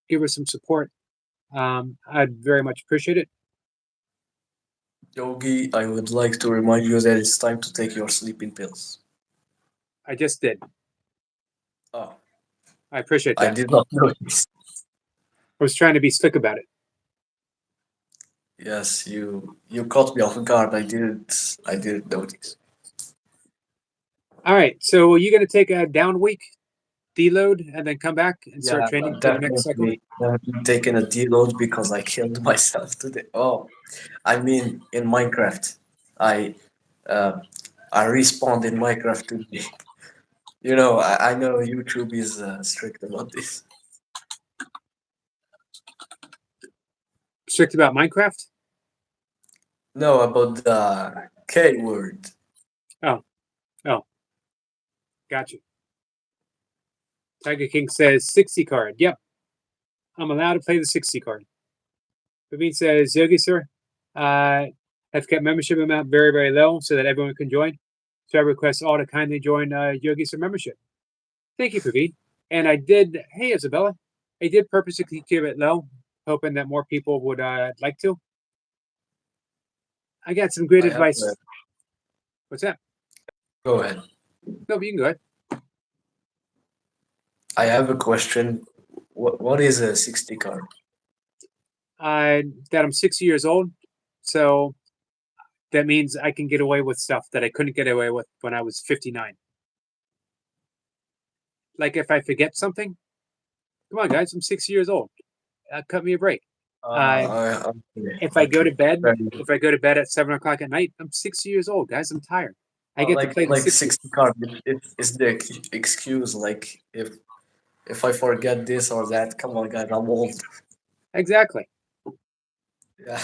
give her some support. I'd very much appreciate it. Yogi, I would like to remind you that it's time to take your sleeping pills. I just did. Oh, I appreciate I that. did not notice. I was trying to be slick about it. Yes, you caught me off guard. I didn't notice. All right, so you're going to take a down week, deload, and then come back and start Yeah, training for the next cycle? definitely taking a deload because I killed myself today. Oh, I mean in Minecraft, I uh, I respawned in Minecraft today. You know, I know YouTube is strict about this. Strict about Minecraft? No, about the K word. Oh, gotcha. Tiger King says 60 card. Yep, I'm allowed to play the 60 card. Praveen says, Yogi, sir, have kept membership amount very, very low so that everyone can join. So I request all to kindly join Yogi Sir membership. Thank you, Praveen. And I did, hey, Isabella, I did purposely keep it low, hoping that more people would like to. I got some great I have advice. What's that? Go ahead. No, but you can go ahead. I have a question. What is a 60 card? That I'm 60 years old, so that means I can get away with stuff that I couldn't get away with when I was 59. Like if I forget something, come on, guys, I'm 60 years old. Cut me a break. Okay, If I go to okay. bed, Very good. if I go to bed at 7 o'clock at night, I'm 60 years old, guys. I'm tired. I get to play the Like 60s. 60 card, it's the excuse. Like if I forget this or that, come on, guys, I'm old. Exactly. Yeah.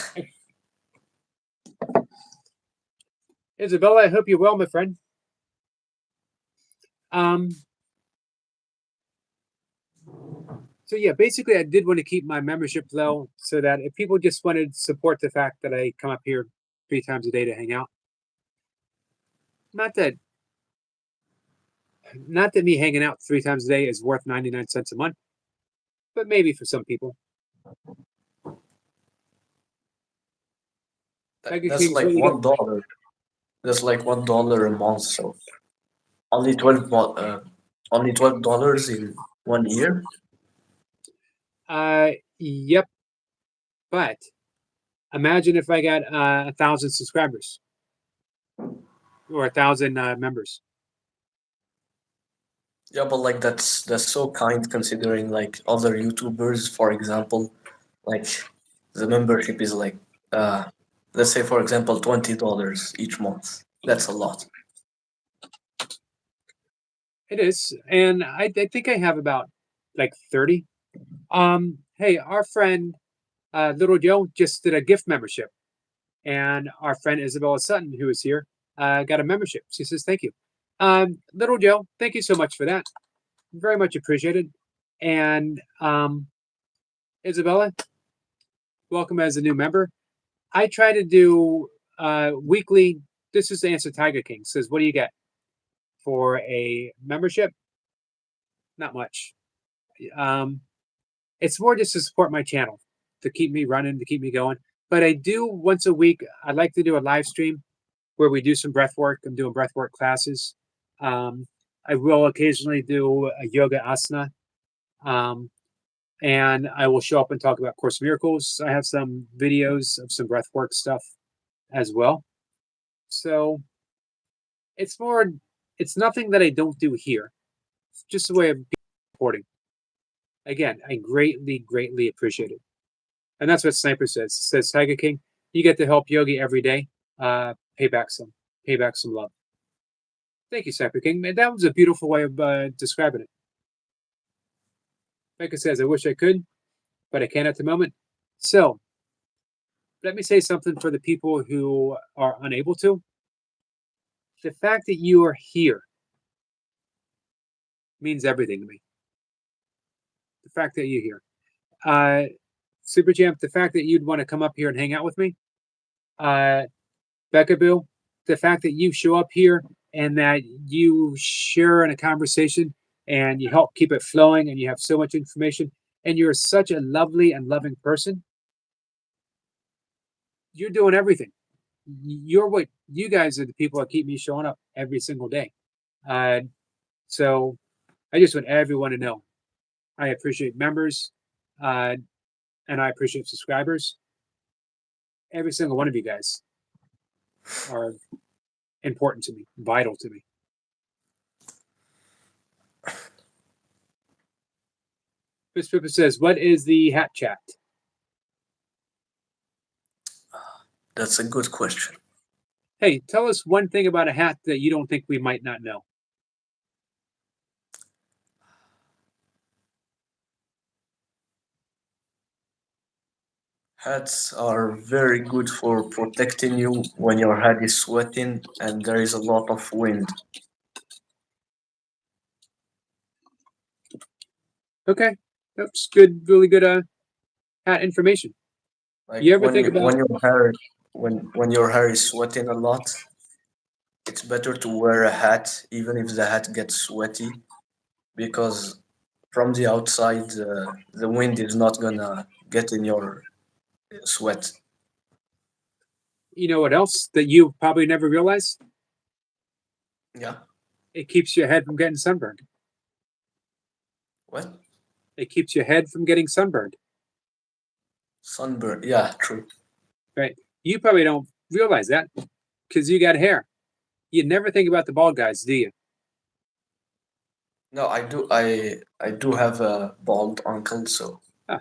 Isabella, I hope you're well, my friend. Um, so yeah, basically I did want to keep my membership low so that if people just wanted to support the fact that I come up here 3 times a day to hang out, not that me hanging out 3 times a day is worth 99 cents a month, but maybe for some people. Tiger That's Kings, what like you got? $1. That's like $1 a month. So only only $12 in 1 year. Yep. But imagine if I got 1,000 subscribers or 1,000 members. Yeah, but like that's so kind considering like other YouTubers, for example, like the membership is like let's say for example $20 each month. That's a lot. It is, and I think I have about like 30. Hey, our friend Little Joe just did a gift membership, and our friend Isabella Sutton, who is here, got a membership. She says thank you. Little Joe, thank you so much for that. Very much appreciated. And Isabella, welcome as a new member. I try to do weekly. This is the answer. Tiger King says, "What do you get for a membership?" Not much. Um, it's more just to support my channel, to keep me running, to keep me going. But I do once a week. I like to do a live stream where we do some breath work. I'm doing breath work classes. Um, I will occasionally do a yoga asana, um, and I will show up and talk about Course in Miracles. I have some videos of some breath work stuff as well. So it's more. It's nothing that I don't do here. It's just a way of supporting. Again, I greatly appreciate it. And that's what Sniper says. It says, Tiger King, you get to help Yogi every day. Pay back some love. Thank you, Sniper King. Man, that was a beautiful way of describing it. Micah says, I wish I could, but I can't at the moment. So let me say something for the people who are unable to. The fact that you are here means everything to me. The fact that you're here. Super Champ, the fact that you'd want to come up here and hang out with me. Becca Bill, the fact that you show up here and that you share in a conversation and you help keep it flowing and you have so much information and you're such a lovely and loving person. You're doing everything. You're what you guys are the people that keep me showing up every single day. So I just want everyone to know I appreciate members and I appreciate subscribers. Every single one of you guys are important to me, vital to me. Chris Pippa says, what is the hat chat? That's a good question. Hey, tell us one thing about a hat that you don't think we might not know. Hats are very good for protecting you when your head is sweating and there is a lot of wind. Okay, that's good, really good hat information. Like You ever think about when your hair is sweating a lot, it's better to wear a hat even if the hat gets sweaty because from the outside the wind is not gonna get in your sweat. you know what else that you probably never realized? Yeah. It keeps your head from getting sunburned. What? It keeps your head from getting sunburned. Sunburn. Yeah, true. Right? You probably don't realize that because you got hair. You never think about the bald guys, do you? No, I do. I do have a bald uncle, so Ah,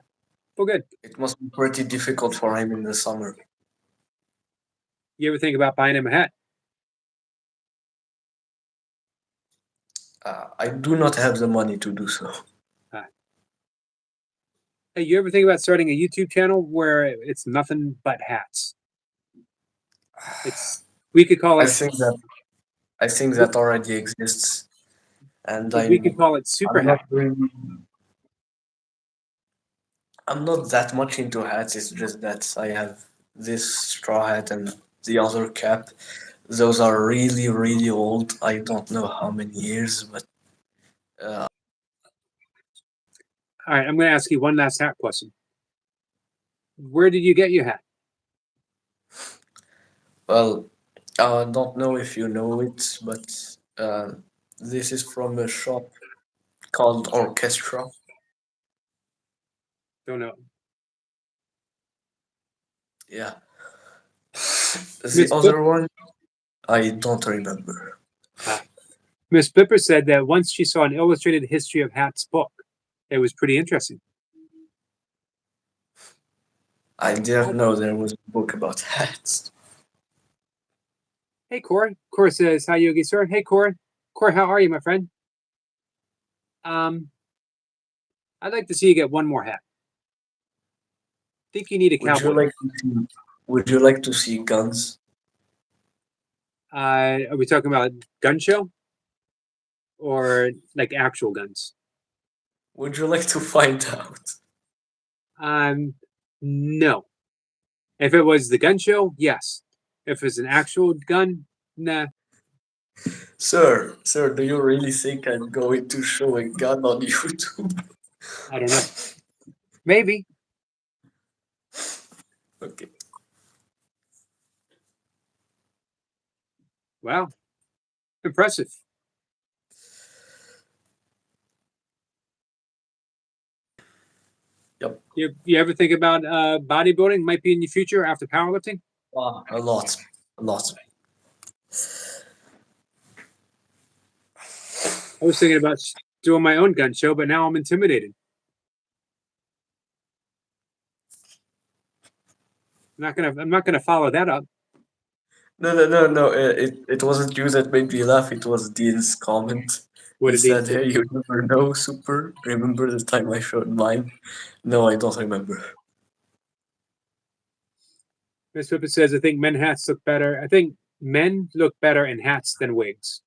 well, good. it must be pretty difficult for him in the summer. You ever think about buying him a hat? I do not have the money to do so. Ah. Hey, you ever think about starting a YouTube channel where it's nothing but hats? It's we could call I it think that I think that already exists, and we could call it super I'm not hat. really I'm not that much into hats. It's just that I have this straw hat and the other cap. Those are really, really old. I don't know how many years, but uh, All right, I'm going to ask you one last hat question. Where did you get your hat? well, I don't know if you know it, but this is from a shop called Orchestra. Don't know. Yeah. The Miss Pip, other one, I don't remember. Miss Pipper said that once she saw an illustrated history of hats book. It was pretty interesting. I didn't know there was a book about hats. Hey, Cora. Cora says, "Hi, Yogi Sir." Hey, Cora. Cora, how are you, my friend? Um, I'd like to see you get one more hat. Think you need a Would you cowboy. like to see, would you like to see guns? Are we talking about gun show or like actual guns? Would you like to find out? No. If it was the gun show, yes. If it's an actual gun, nah. Sir, do you really think I'm going to show a gun on YouTube? I don't know. Maybe. Okay. Wow. Impressive. Yep. You ever think about bodybuilding might be in your future after powerlifting? A lot. A lot. I was thinking about doing my own gun show, but now I'm intimidated. I'm not gonna follow that up. No. It wasn't you that made me laugh. It was Dean's comment. What He did he said, say? "Hey, you never know, Super. Remember the time I showed mine?" No, I don't remember. Miss Whippet says, I think men hats look better. I think men look better in hats than wigs.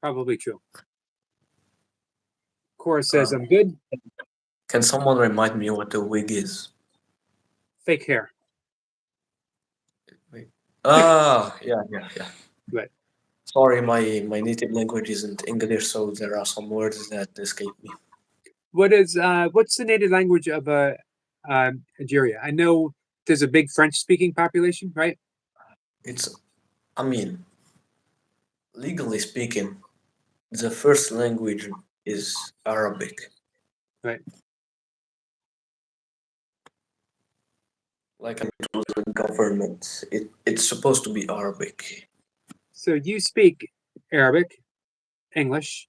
Probably true. Cora says, Uh, I'm good. can someone remind me what a wig is? Fake hair. Wait. Ah, yeah. Right. Sorry, my native language isn't English, so there are some words that escape me. What's the native language of Algeria? I know there's a big French speaking population, right? It's, I mean, legally speaking, the first language is Arabic. Right. Like it was a government. It's supposed to be Arabic. So you speak Arabic, English,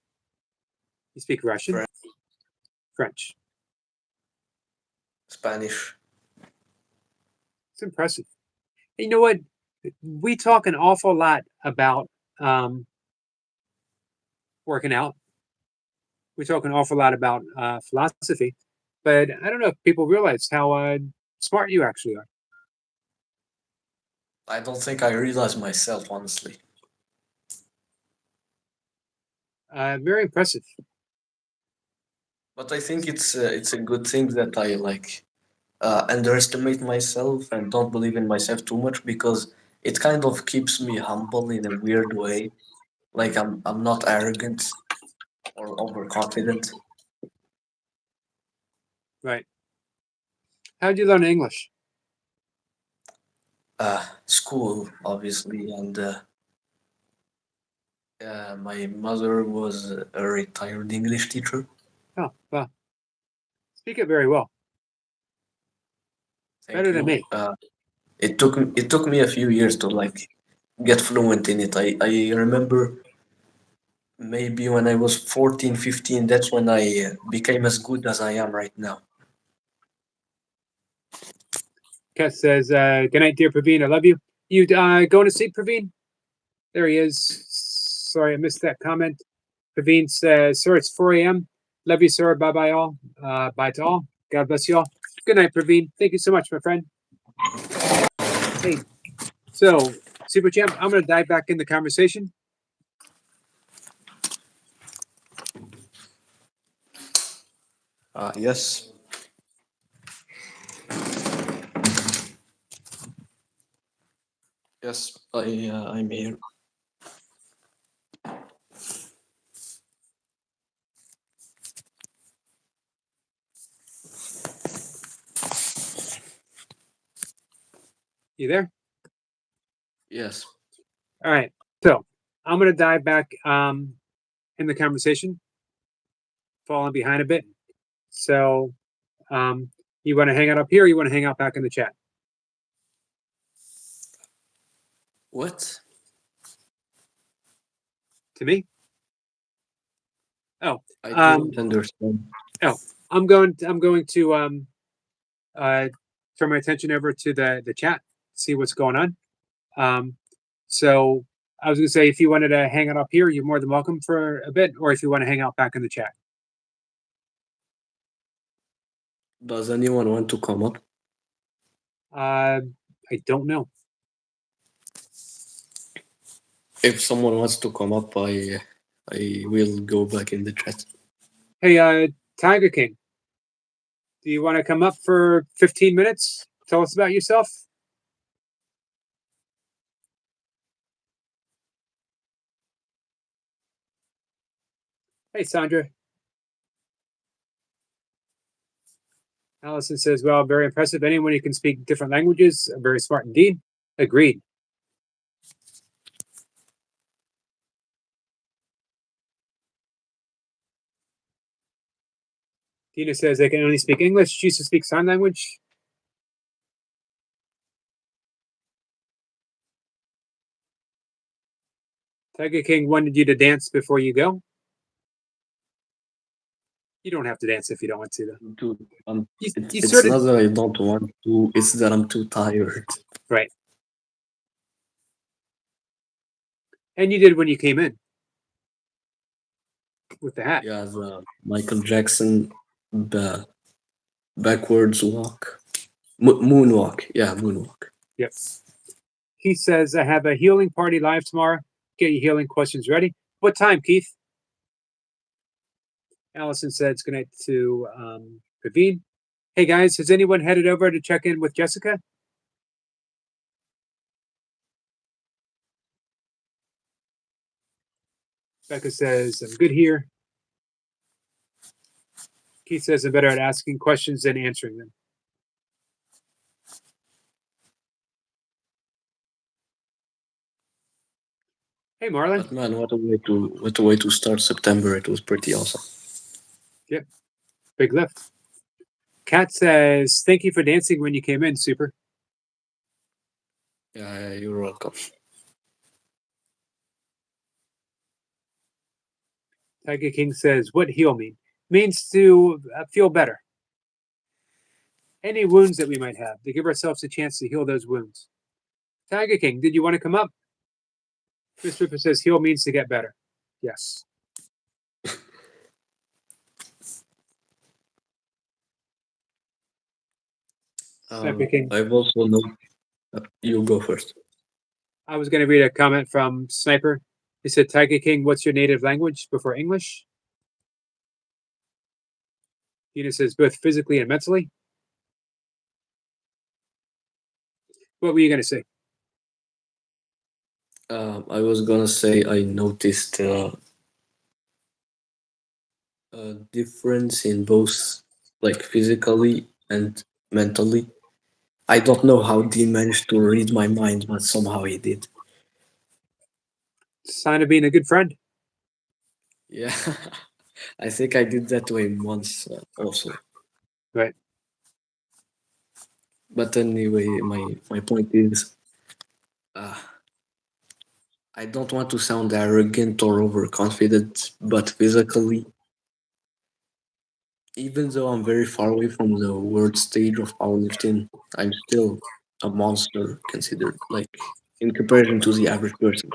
you speak Russian, French, French. Spanish. It's impressive. You know what? We talk an awful lot about um, working out. We talk an awful lot about philosophy, but I don't know if people realize how smart you actually are. I don't think I realize myself, honestly. Very impressive. But I think it's a good thing that I like underestimate myself and don't believe in myself too much because it kind of keeps me humble in a weird way. Like I'm not arrogant or overconfident. Right. How did you learn English? School obviously, and My mother was a retired English teacher. Oh, well, speak it very well. Thank Better than you. me. It took me a few years to like get fluent in it. I remember maybe when I was 14, 15, that's when I became as good as I am right now. Kat says, good night, dear Praveen. I love you. You going to sleep, Praveen? There he is. Sorry, I missed that comment. Praveen says, sir, it's 4 a.m. Love you, sir. Bye bye, all. Bye to all. God bless you all. Good night, Praveen. Thank you so much, my friend. Hey, so, Super Champ, I'm going to dive back in the conversation. Yes. Yes, I'm here. You there? Yes. All right. So, I'm going to dive back in the conversation, falling behind a bit. So, you want to hang out up here or you want to hang out back in the chat? What? To me? Oh, I didn't understand. I'm going to turn my attention over to the chat, see what's going on. So I was going to say, if you wanted to hang out up here, you're more than welcome for a bit, or if you want to hang out back in the chat. Does anyone want to come up? I don't know. If someone wants to come up, I will go back in the chat. Hey, Tiger King, do you want to come up for 15 minutes? Tell us about yourself. Hey, Sandra. Allison says, well, very impressive. Anyone who can speak different languages, very smart indeed. Agreed. Tina says they can only speak English. She used to speak sign language. Tiger King wanted you to dance before you go. You don't have to dance if you don't want to, though. Dude, You it's sort of not that I don't want to, it's that I'm too tired. right. And you did when you came in with the hat. Yeah, the Michael Jackson backwards walk. Moonwalk. Yeah, moonwalk. Yep. Keith says, I have a healing party live tomorrow. Get your healing questions ready. What time, Keith? Allison said, good night to Praveen. Hey, guys, has anyone headed over to check in with Jessica? Becca says, I'm good here. Keith says, I'm better at asking questions than answering them. Hey, Marlon. But man, what a way to start September. It was pretty awesome. Yep. Big lift. Kat says, thank you for dancing when you came in, Super. Yeah, you're welcome. Tiger King says, what heal mean? Means to feel better. Any wounds that we might have, to give ourselves a chance to heal those wounds. Tiger King, did you want to come up? Chris Ripper says heal means to get better. Yes. Tiger King. I've also known. You go first. I was going to read a comment from Sniper. He said, Tiger King, what's your native language before English? Tina says both physically and mentally. What were you going to say? I was gonna say I noticed a difference in both, like physically and mentally. I don't know how Dean managed to read my mind, but somehow he did. Sign of being a good friend. Yeah, I think I did that to him once also. Right. But anyway, my point is, uh, I don't want to sound arrogant or overconfident, but physically, even though I'm very far away from the world stage of powerlifting, I'm still a monster considered, like in comparison to the average person.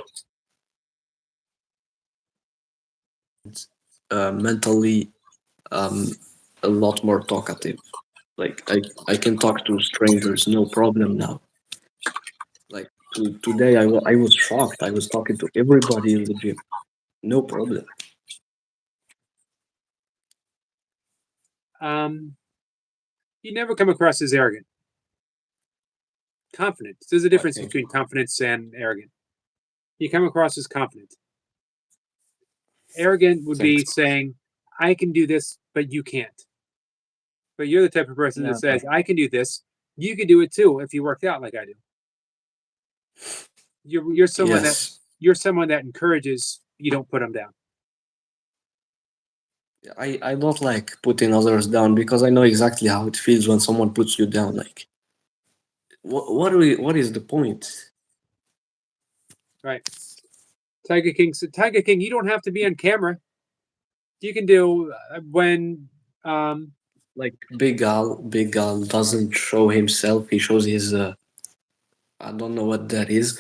Mentally, a lot more talkative. Like I can talk to strangers, no problem now. Like today, I was shocked. I was talking to everybody in the gym, no problem. You never come across as arrogant. Confident. There's a I difference think. between confidence and arrogant. You come across as confident. Arrogant would be Thanks. saying, I can do this, but you can't. But you're the type of person that Yeah. says, I can do this. You can do it too if you worked out like I do. You're someone that Yes. encourages. You don't put them down. I don't like putting others down because I know exactly how it feels when someone puts you down. Like, what is the point? Right. Tiger King said, Tiger King, you don't have to be on camera. You can do when Like Big Al doesn't show himself. He shows his. I don't know what that is,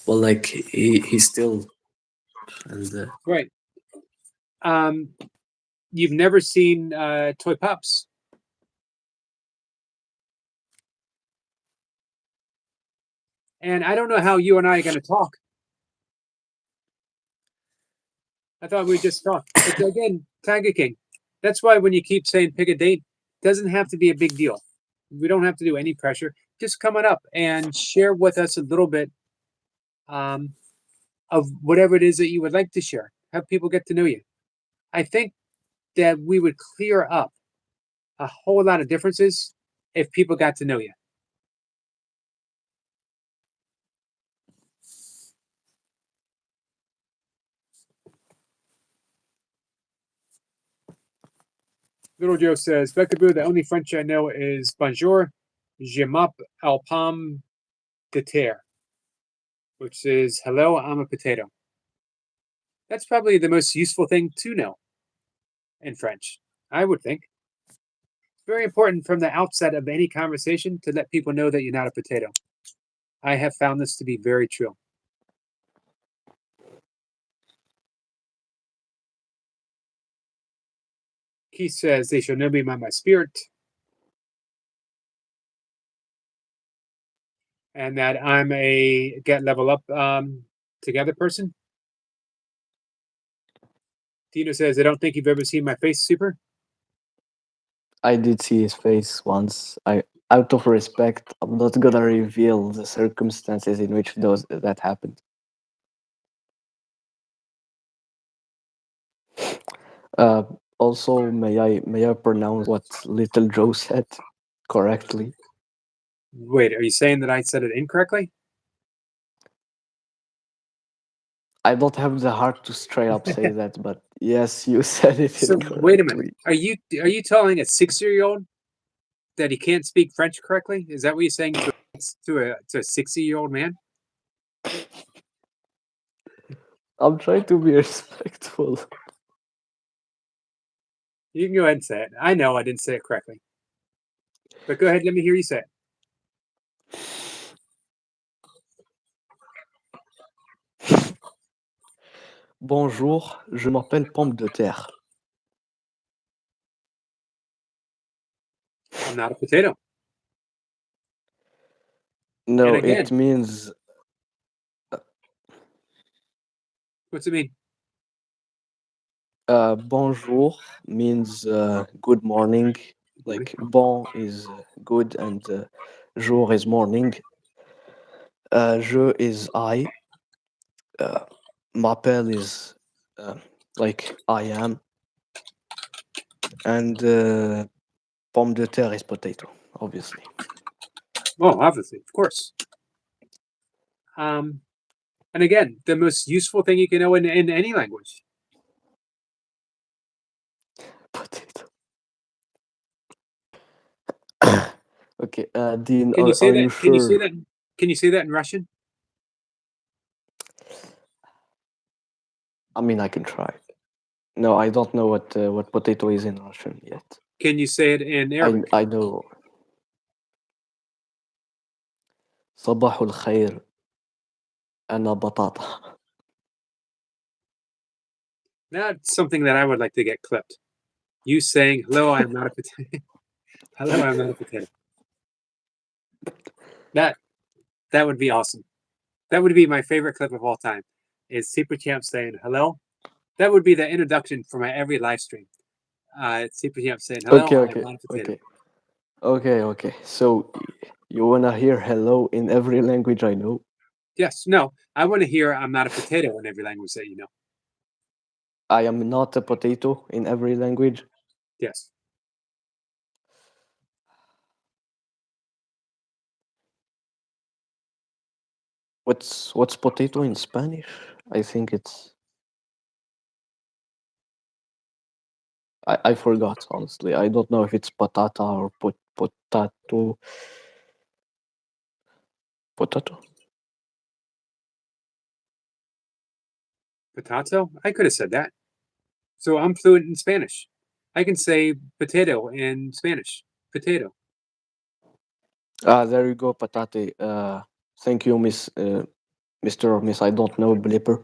but like he's still and right. Um, you've never seen Toy Pops. And I don't know how you and I are going to talk. I thought we just talked. But again, Tiger King. That's why when you keep saying pick a date, doesn't have to be a big deal. We don't have to do any pressure. Just come on up and share with us a little bit um, of whatever it is that you would like to share. Have people get to know you. I think that we would clear up a whole lot of differences if people got to know you. Little Joe says, Beckaboo, the only French I know is bonjour, je m'appelle pomme de terre, which is hello, I'm a potato. That's probably the most useful thing to know in French, I would think. It's very important from the outset of any conversation to let people know that you're not a potato. I have found this to be very true. Keith says, they shall know me by my spirit. And that I'm a get level up together person. Dino says, I don't think you've ever seen my face, Super. I did see his face once. Out of respect, I'm not gonna reveal the circumstances in which that happened. Uh, Also, may I pronounce what Little Joe said correctly? Wait, are you saying that I said it incorrectly? I don't have the heart to straight up say that, but yes, you said it So wait a minute. incorrectly. Are you telling a 6-year-old that he can't speak French correctly? Is that what you're saying to a 60-year-old man? I'm trying to be respectful. You can go ahead and say it. I know I didn't say it correctly. But go ahead, let me hear you say it. Bonjour, je m'appelle Pomme de Terre. I'm not a potato. No, again- it means What's it mean? bonjour means good morning. Like bon is good and jour is morning. Je is I. M'appelle is like I am. And pomme de terre is potato, obviously. Oh, obviously, of course. And again, the most useful thing you can know in any language. Potato. Okay, Dean, Can you say are that? you Can you say sure? that? Can you say that in Russian? I mean, I can try. No, I don't know what potato is in Russian yet. Can you say it in Arabic? I know. صباح الخير أنا بطاطا. That's something that I would like to get clipped. You saying, "Hello, I am not a potato." Hello, I'm not a potato. That would be awesome. That would be my favorite clip of all time. Is Super Champ saying hello? That would be the introduction for my every live stream. Super Champ saying hello, Okay, I am okay, not a potato. okay. So you wanna hear hello in every language I know? Yes, no, I want to hear I'm not a potato in every language that you know. I am not a potato in every language. Yes. What's potato in Spanish? I think it's I forgot honestly. I don't know if it's patata or potato. Potato. Potato? I could have said that. So I'm fluent in Spanish. I can say potato in Spanish. Potato. Ah, there you go, patate. Thank you, Mr. or Miss. I don't know, Blipper.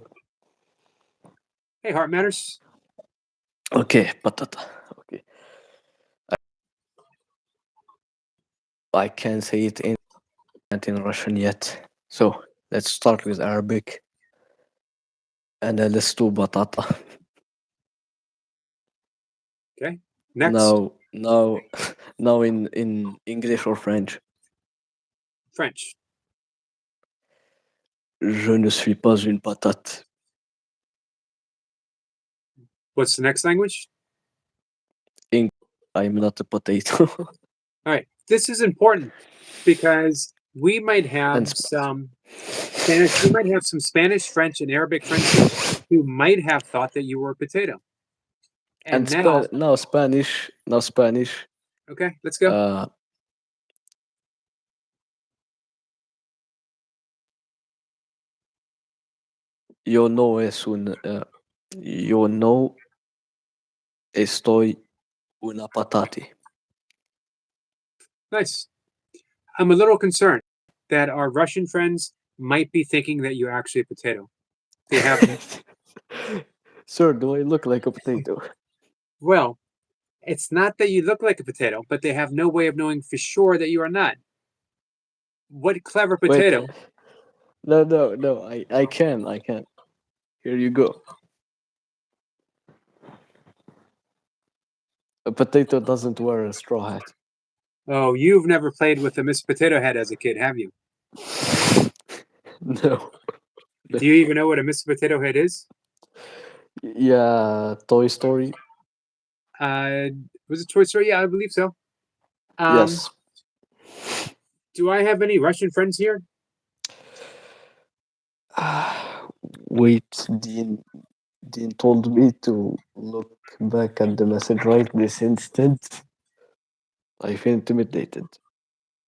Hey, Heart Matters. Okay, patata. Okay, I can't say it in Russian yet. So let's start with Arabic. أنا لست بطاطا. Okay. Next, Now, now in English or French. French. Je ne suis pas une patate. What's the next language? I'm not a potato. All right. This is important because we might have And some Spanish. We might have some Spanish, French, and Arabic friends who might have thought that you were a potato. And now, now Spanish. Now Spanish. okay, let's go. Yo no es un. Yo no estoy una patate. Nice. I'm a little concerned that our Russian friends might be thinking that you're actually a potato. They have, Sir, do I look like a potato? well, it's not that you look like a potato, but they have no way of knowing for sure that you are not. What clever Wait. potato? No. I can. Here you go. A potato doesn't wear a straw hat. Oh, you've never played with a Miss Potato Head as a kid, have you? No. Do you even know what a Miss Potato Head is? Yeah, Toy Story. Was it Toy Story? Yeah, I believe so. Yes. Do I have any Russian friends here? Wait, Dean told me to look back at the message right this instant. I feel intimidated.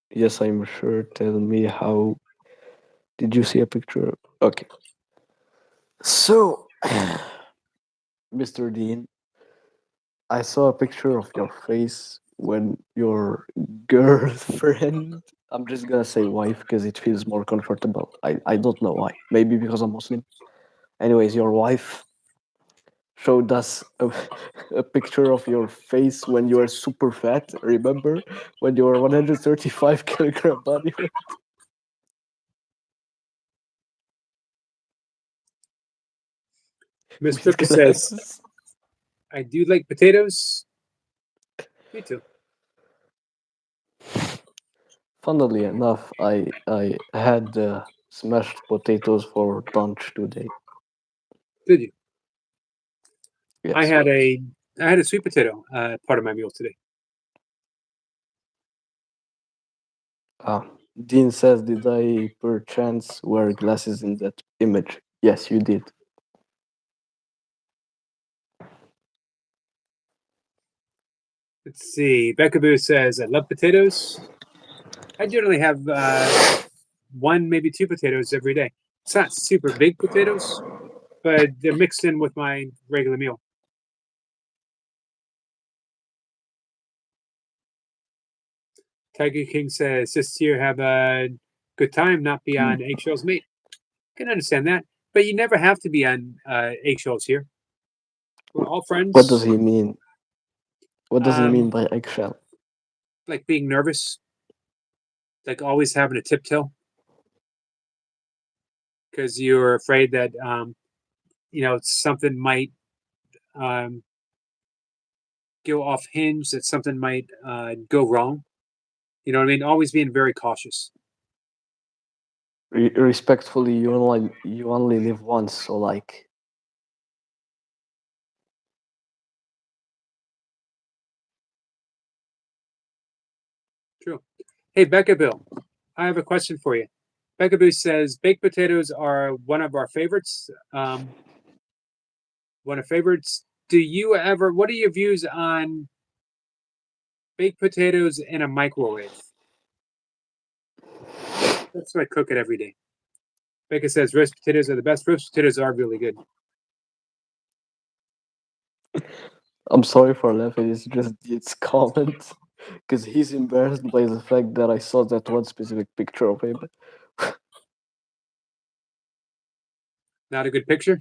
Yes, I'm sure. Tell me how. Did you see a picture? Okay. So, Mr. Dean, I saw a picture of your face when your girlfriend. I'm just gonna say wife because it feels more comfortable. I don't know why. Maybe because I'm Muslim. Anyways, your wife showed us a picture of your face when you were super fat. Remember when you were 135 kilogram body weight? Miss With Pippa says, glasses. I do like potatoes. Me too. Funnily enough, I had smashed potatoes for lunch today. Did you? Yes. I had a sweet potato part of my meal today. Dean says, "Did I perchance wear glasses in that image?" Yes, you did. Let's see. Beckaboo says, I love potatoes. I generally have one, maybe two potatoes every day. It's not super big potatoes, but they're mixed in with my regular meal. Tiger King says, "Sis here, have a good time, not be on eggshells, mate." I can understand that, but you never have to be on eggshells here. We're all friends. What does he mean? What does he mean Um, by eggshell? like being nervous, like always having a tiptoe, because you're afraid that something might um, go off hinge, that something might go wrong. You know what I mean? Always being very cautious. Respectfully, you only live once, so like, True. Hey, Becca Bill, I have a question for you. Becca Bill says baked potatoes are one of our favorites. One of favorites. Do you ever? What are your views on baked potatoes in a microwave? That's what I cook it every day. Becca says roast potatoes are the best. Roast potatoes are really good. I'm sorry for laughing. It's just Dean's comment because he's embarrassed by the fact that I saw that one specific picture of him. Not a good picture.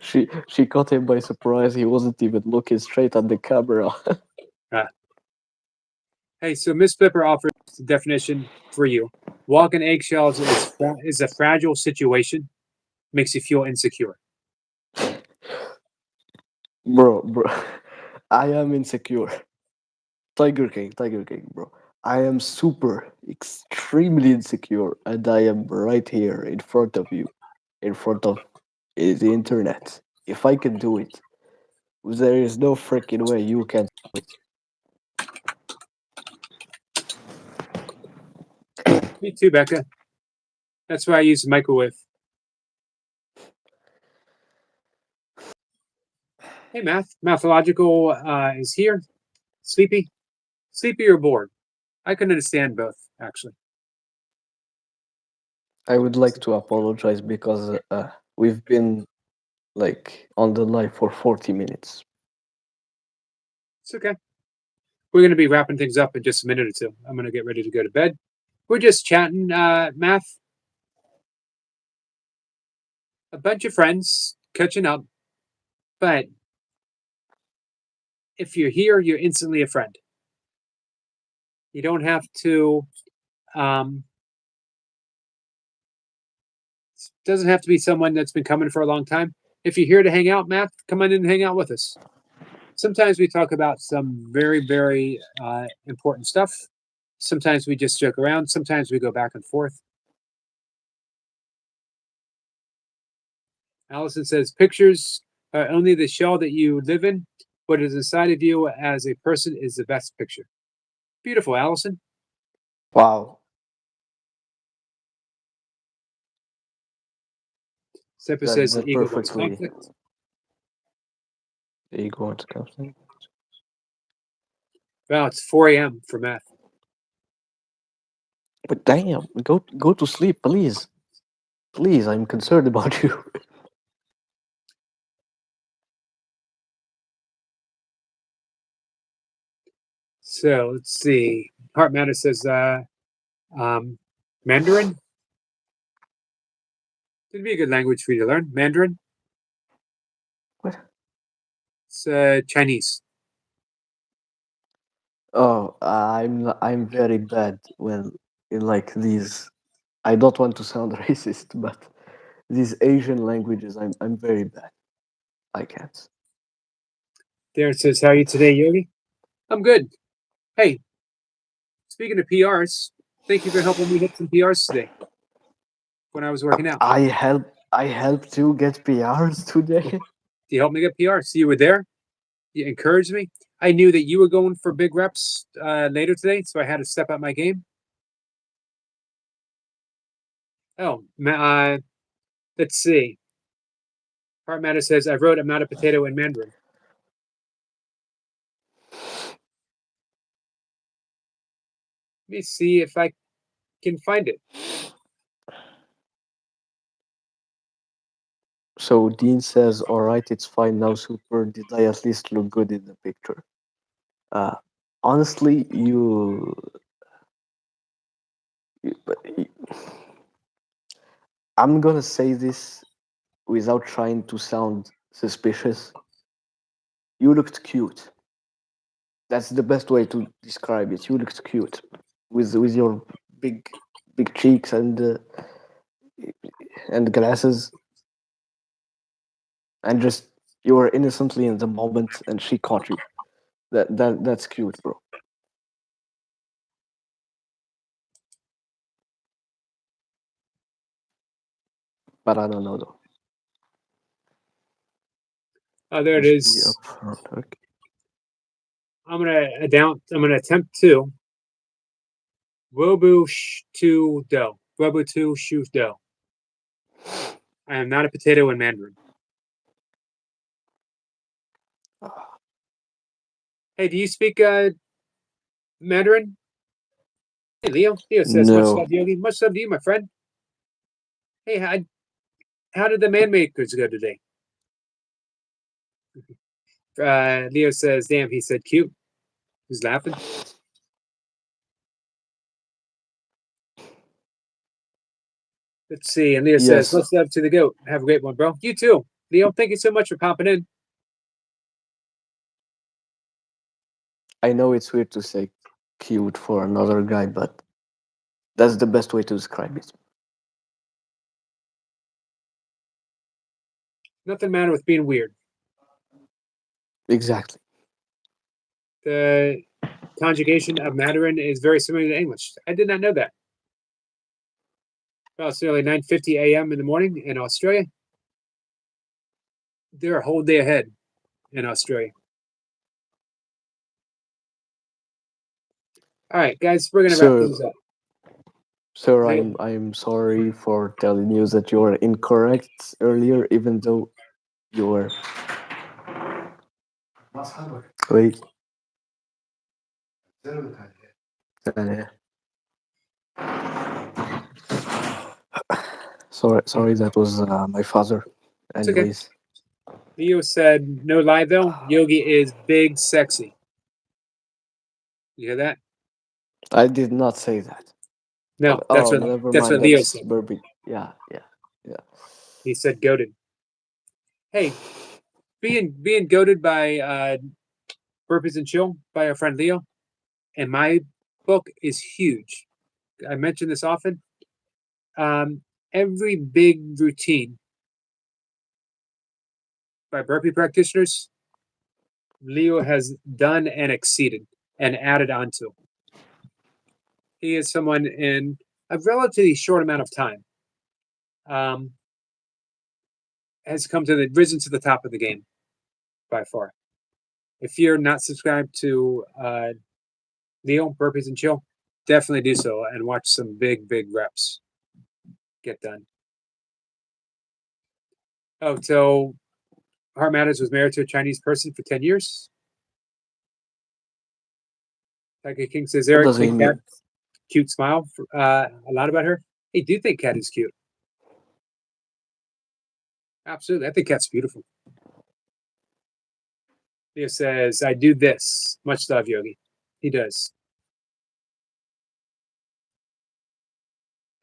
She caught him by surprise. He wasn't even looking straight at the camera. Hey, so Miss Flipper offers the definition for you. Walking eggshells is a fragile situation. Makes you feel insecure. Bro, I am insecure. Tiger King, bro. I am super, extremely insecure, and I am right here in front of you, in front of the internet. If I can do it, there is no freaking way you can do Me too, Becca. That's why I use the microwave. Hey, Mathological is here. Sleepy? Sleepy or bored? I can understand both, actually. I would like to apologize because we've been like on the live for 40 minutes. It's okay. We're going to be wrapping things up in just a minute or two. I'm going to get ready to go to bed. We're just chatting, Math. A bunch of friends catching up. But if you're here, you're instantly a friend. You don't have to. Doesn't have to be someone that's been coming for a long time. If you're here to hang out, Matt, come on in and hang out with us. Sometimes we talk about some very, very important stuff. Sometimes we just joke around. Sometimes we go back and forth. Allison says pictures are only the shell that you live in. What is inside of you as a person is the best picture. Beautiful, Allison. Wow. Seppa says the That ego wants perfectly. conflict. The ego wants conflict. Well, it's 4 a.m. for Matt. But damn, go to sleep, please. Please, I'm concerned about you. So let's see. Heart Matter says Mandarin. It'd be a good language for you to learn. Mandarin. What? It's Chinese. Oh, I'm very bad when in like these. I don't want to sound racist, but these Asian languages, I'm very bad. I can't. There it says, "How are you today, Yogi?" I'm good. Hey, speaking of PRs, thank you for helping me hit some PRs today when I was working out. I helped you get PRs today. You helped me get PRs. So you were there. You encouraged me. I knew that you were going for big reps later today, so I had to step up my game. Oh, let's see. Heart Matter says, I wrote I'm not a potato in Mandarin. Let me see if I can find it. So Dean says, "All right, it's fine now, Super. Did I at least look good in the picture?" Uh, honestly, but I'm gonna say this without trying to sound suspicious. You looked cute. That's the best way to describe it. You looked cute with your big big cheeks and glasses, and just you were innocently in the moment, and she caught you. That's cute, bro. But I don't know though. Oh, there it Just be is. upfront, okay. I'm gonna attempt to. Wobu to do. Wobu to shu do. I am not a potato in Mandarin. Hey, do you speak Mandarin? Hey, Leo. Leo says, much No, love, Yogi. Much love to you, my friend. Hey, how did the man makers go today? Leo says, damn, he said cute. He's laughing. Let's see. And Leo says, yes, much love to the goat. Have a great one, bro. You too. Leo, thank you so much for popping in. I know it's weird to say cute for another guy, but that's the best way to describe it. Nothing matter with being weird. Exactly. The conjugation of Mandarin is very similar to English. I did not know that. Well, it's nearly 9:50 a.m. in the morning in Australia. They're a whole day ahead in Australia. All right, guys, we're gonna wrap So, things up. sir, Leo, I'm sorry for telling you that you were incorrect earlier, even though you were. Wait. ثانية. Sorry, that was my father. it's okay. Anyways, Leo said, no lie though, Yogi is big, sexy. You hear that? I did not say that. No, Oh, never that's what mind. Leo That's said. Burby. Yeah. He said goaded. Hey, being goaded by Burpees and Chill by our friend Leo, and my book is huge. I mention this often. Every big routine by burpee practitioners, Leo has done and exceeded and added onto. He is someone in a relatively short amount of time has risen to the top of the game by far. If you're not subscribed to Leo Burpees and Chill, definitely do so and watch some big reps get done. Oh, so Heart Matters was married to a Chinese person for 10 years. Tiger King says, What Eric, does he think Cat, mean? cute smile. A lot about her. Hey, do you think Cat is cute? Absolutely. I think Cat's beautiful. Leo says, I do this. Much love, Yogi. He does.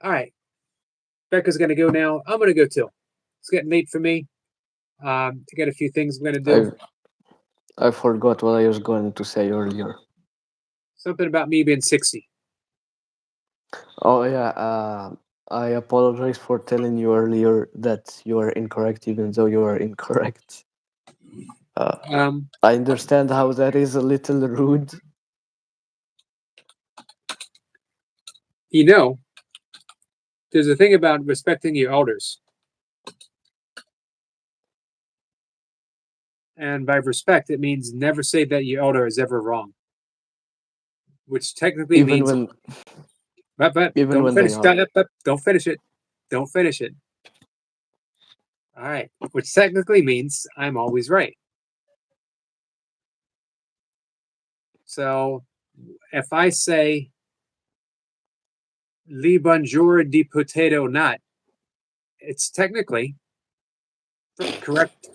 All right. Becca's going to go now. I'm going to go too. It's getting late for me. I got a few things I'm going to do. I forgot what I was going to say earlier. Something about me being 60. Oh yeah. I apologize for telling you earlier that you are incorrect, even though you are incorrect. I understand how that is a little rude. You know, there's a thing about respecting your elders. And by respect, it means never say that your elder is ever wrong. Which technically Even means, when but even don't when finish. they are. Don't finish it. Don't finish it. All right. Which technically means I'm always right. So if I say "li bonjour di potato nut," it's technically correct.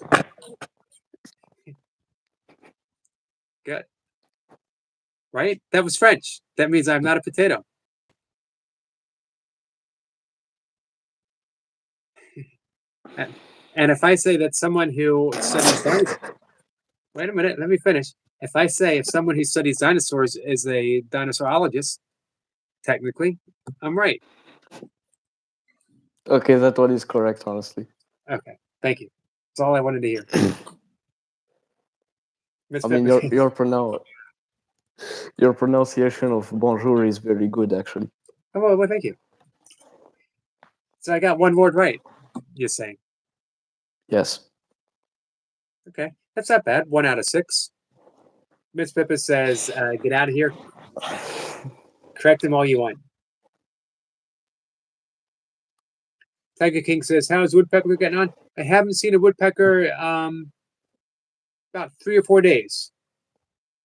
Good. Right? That was French. That means I'm not a potato. And if I say that someone who studies dinosaurs, wait a minute, let me finish. If someone who studies dinosaurs is a dinosaurologist, technically, I'm right. Okay, that one is correct, honestly. Okay, thank you. That's all I wanted to hear. Miss I mean, Pippa- your pronunciation of bonjour is very good, actually. oh, well, thank you. So I got one word right. You're saying, Yes. okay, that's not bad. 1 out of 6. Miss Pippa says, "Get out of here." Correct him all you want. Tiger King says, "How's woodpecker getting on?" I haven't seen a woodpecker about 3 or 4 days.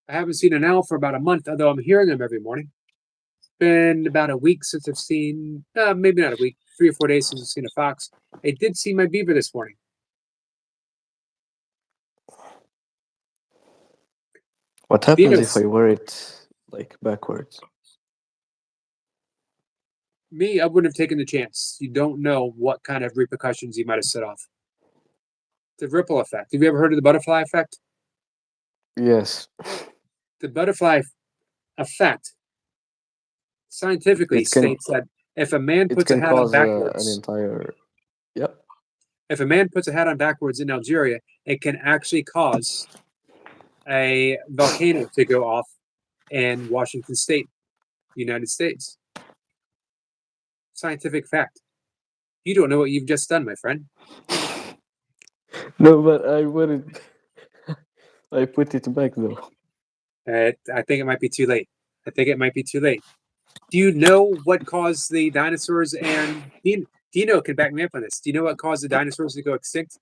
I haven't seen an owl for about a month, although I'm hearing them every morning. It's been about a week since I've seen, maybe not a week, 3 or 4 days since I've seen a fox. I did see my beaver this morning. What happens if Venus, I wear it like backwards? me, I wouldn't have taken the chance. You don't know what kind of repercussions you might have set off. The ripple effect. Have you ever heard of the butterfly effect? Yes. The butterfly effect scientifically It can states that if a man it puts a can hat on cause an backwards, entire. Yep. if a man puts a hat on backwards in Algeria, it can actually cause a volcano to go off in Washington State, United States. Scientific fact. You don't know what you've just done, my friend. No, but I wouldn't. I put it back though. I think it might be too late. I think it might be too late. Do you know what caused the dinosaurs and Dino can back me up on this? Do you know what caused the dinosaurs to go extinct?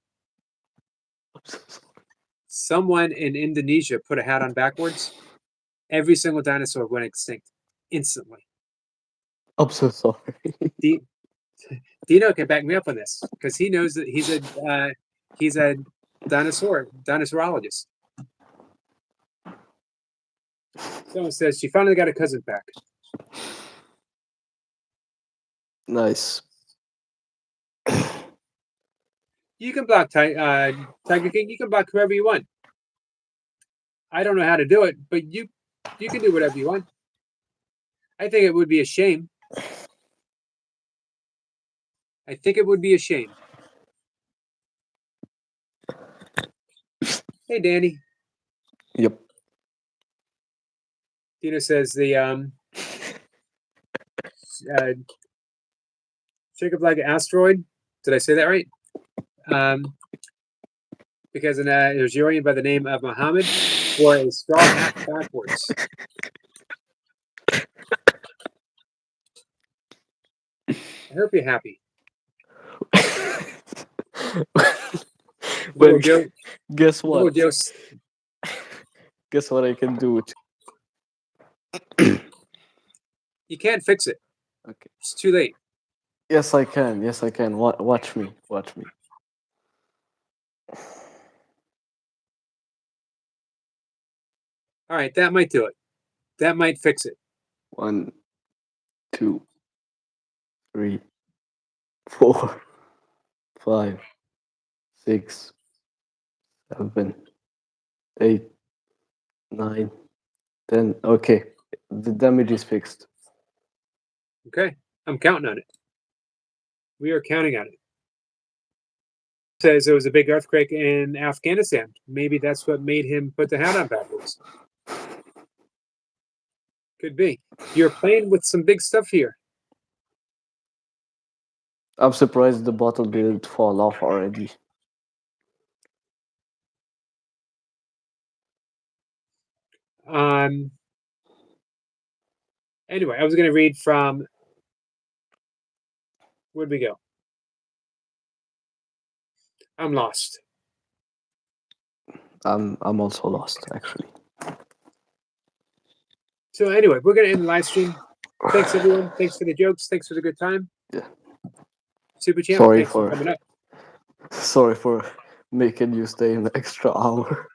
Someone in Indonesia put a hat on backwards. Every single dinosaur went extinct instantly. I'm so sorry. Dino can back me up on this because he knows that he's a dinosaurologist. Someone says she finally got a cousin back. Nice. You can block Tiger King. You can block whoever you want. I don't know how to do it, but you can do whatever you want. I think it would be a shame. I think it would be a shame. Hey, Danny. Yep. Dino says the Jacob like asteroid. Did I say that right? Because an Algerian by the name of Muhammad wore a straw hat backwards. I hope you're happy. Well, Little Joe, guess little what? Joe, Guess what I can do it. you can't fix it. Okay. It's too late. Yes, I can. Yes, I can. Watch me. Watch me. All right, that might do it. That might fix it. 1, 2, 3, 4, 5, 6, 7, 8, 9, 10. Okay, the damage is fixed. Okay, I'm counting on it. We are counting on it. Says there was a big earthquake in Afghanistan. Maybe that's what made him put the hat on backwards. Could be. You're playing with some big stuff here. I'm surprised the bottle didn't fall off already. Um. Anyway, I was going to read from. Where'd we go? I'm lost. I'm also lost actually. So anyway, we're going to end the live stream. Thanks everyone. Thanks for the jokes. Thanks for the good time. Yeah. Super Champ, Sorry thanks for for coming up. sorry for making you stay an extra hour.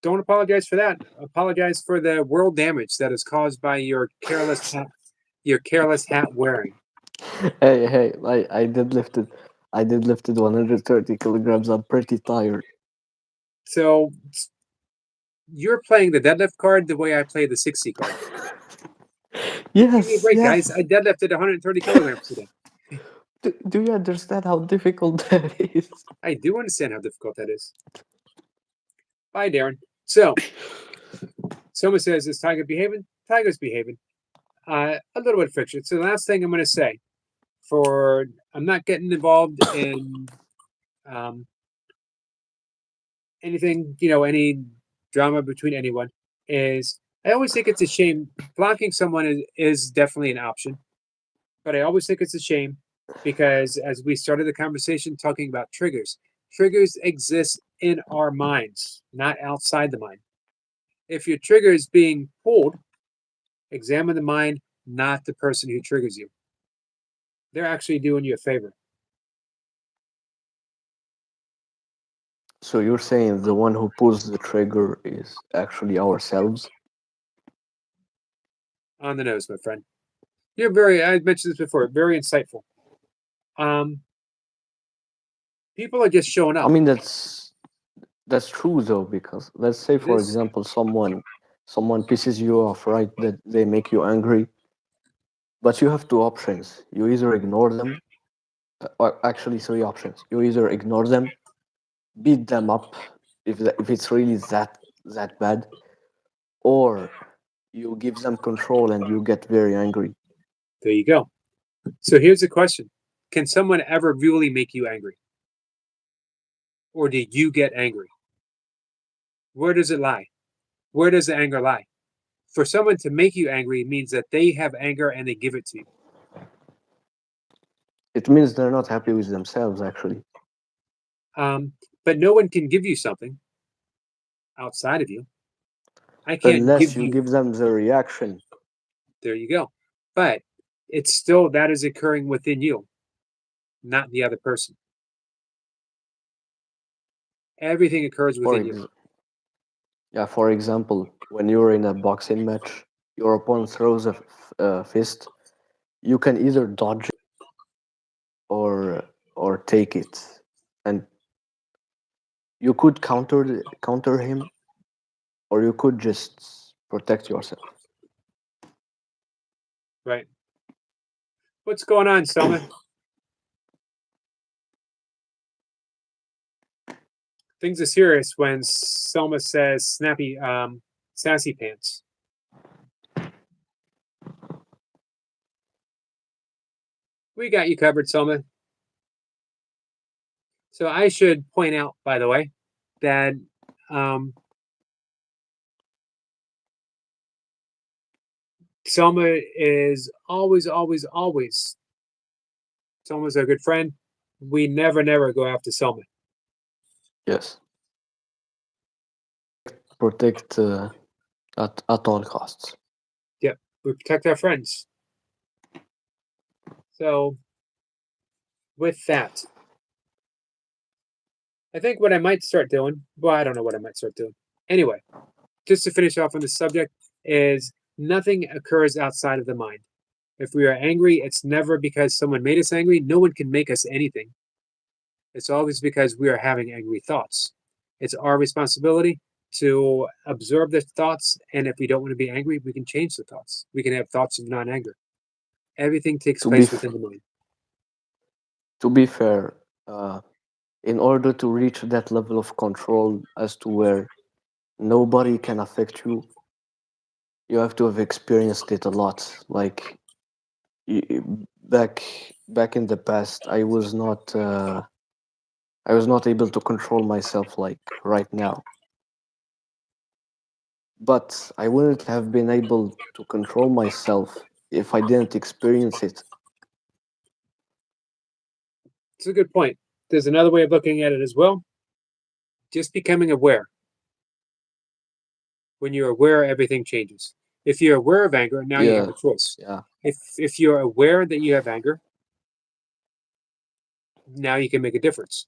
Don't apologize for that. Apologize for the world damage that is caused by your careless hat wearing. Hey, I did lifted 130 kilograms. I'm pretty tired. So you're playing the deadlift card the way I play the 60 card. Give me a Yes, break, yes. guys. I deadlifted 130 kilograms today. Do you understand how difficult that is? I do understand how difficult that is. Bye, Darren. So, someone says, is Tiger behaving? Tiger's behaving. A little bit of friction. So, the last thing I'm going to say I'm not getting involved in um, anything, any drama between anyone, is I always think it's a shame. Blocking someone is definitely an option, but I always think it's a shame because as we started the conversation talking about triggers exist in our minds, not outside the mind. If your trigger is being pulled, examine the mind, not the person who triggers you. They're actually doing you a favor. So you're saying the one who pulls the trigger is actually ourselves? On the nose, my friend. I mentioned this before, very insightful. Um, People are just showing I up. mean that's true though, because let's say for This, example someone pisses you off, right? That they make you angry, but you have two options. You either ignore them, or actually three options. You either ignore them, beat them up if it's really that bad, or you give them control and you get very angry. there you go. So here's the question: can someone ever really make you angry, or do you get angry? Where does it lie? Where does the anger lie? For someone to make you angry means that they have anger and they give it to you. It means they're not happy with themselves actually. But no one can give you something outside of you. I can't Unless give you you. give them the reaction. There you go. But it's still that is occurring within you, not the other person. Everything occurs For within you. Yeah, for example, when you're in a boxing match, your opponent throws a fist. You can either dodge it or take it, and you could counter him, or you could just protect yourself. Right. What's going on, Selma? Things are serious when Selma says sassy pants. We got you covered, Selma. So I should point out, by the way, that um, Selma is always. Selma's a good friend. We never go after Selma. Yes, protect at all costs. Yep, we protect our friends. So with that, I think what I might start doing. Well, I don't know what I might start doing. Anyway, just to finish off on this subject, is nothing occurs outside of the mind. If we are angry, it's never because someone made us angry. No one can make us anything. It's always because we are having angry thoughts. It's our responsibility to observe the thoughts, and if we don't want to be angry, we can change the thoughts. We can have thoughts of non-anger. Everything takes To be place f- within the mind. to be fair, uh, in order to reach that level of control as to where nobody can affect you, you have to have experienced it a lot. Like back in the past, I was not able to control myself like right now. but I wouldn't have been able to control myself if I didn't experience it. It's a good point. There's another way of looking at it as well. Just becoming aware. When you're aware, everything changes. If you're aware of anger, now you have Yeah, a choice. yeah. If you're aware that you have anger, now you can make a difference.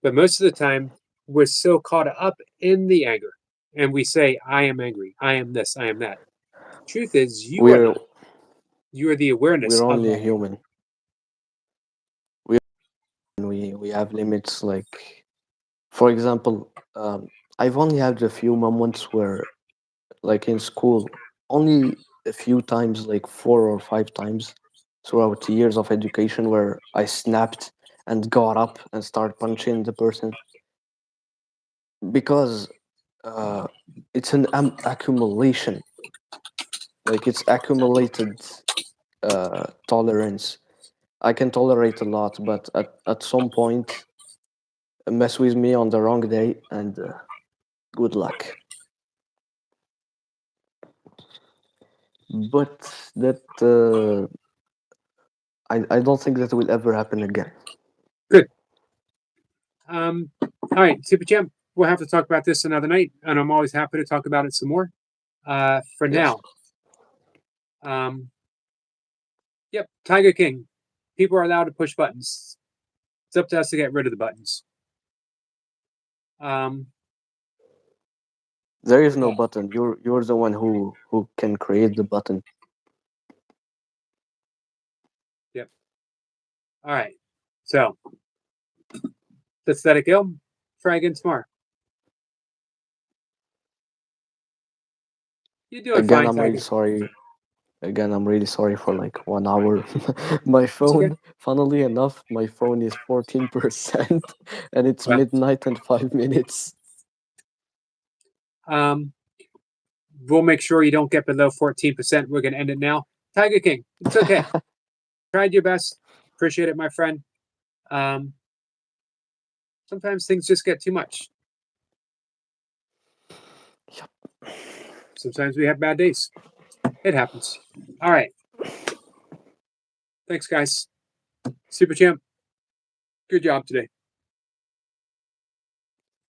But most of the time, we're so caught up in the anger, and we say, "I am angry. I am this. I am that." Truth is, you are We're not. You are the awareness we're of only a that anger. human. We have limits. Like, for example, I've only had a few moments where, like in school, only a few times, like 4 or 5 times throughout the years of education, where I snapped and got up and started punching the person because uh, it's an accumulation. Like it's accumulated tolerance. I can tolerate a lot, but at some point, mess with me on the wrong day, and good luck. But that I don't think that will ever happen again. Good. All right, Super Champ. We'll have to talk about this another night, and I'm always happy to talk about it some more. For Yes. now, yep, Tiger King. People are allowed to push buttons. It's up to us to get rid of the buttons. There is no Yeah. button. You're the one who can create the button. Yep. All right. So let's let it go. Try again tomorrow. You're doing Again, fine, I'm really Tiger. sorry. Again, I'm really sorry for like 1 hour. My It's okay. phone, funnily enough, my phone is 14%, and it's Well, midnight and 5 minutes. um, we'll make sure you don't get below 14%. We're going to end it now. Tiger King, it's okay. Tried your best. Appreciate it, my friend. Um, sometimes things just get too much. Sometimes we have bad days. It happens. All right. Thanks, guys. Super Champ, good job today.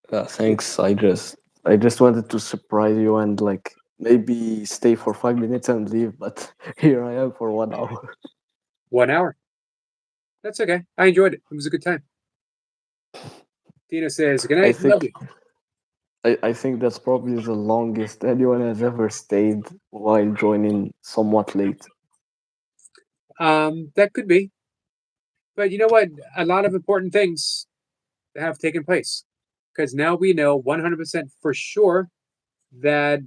Thanks. I just wanted to surprise you and like maybe stay for 5 minutes and leave, but here I am for 1 hour. 1 hour. That's okay. I enjoyed it. It was a good time. Dina says, good I night. Love think you. I think that's probably the longest anyone has ever stayed while joining somewhat late. That could be. But you know what? A lot of important things have taken place because now we know 100% for sure that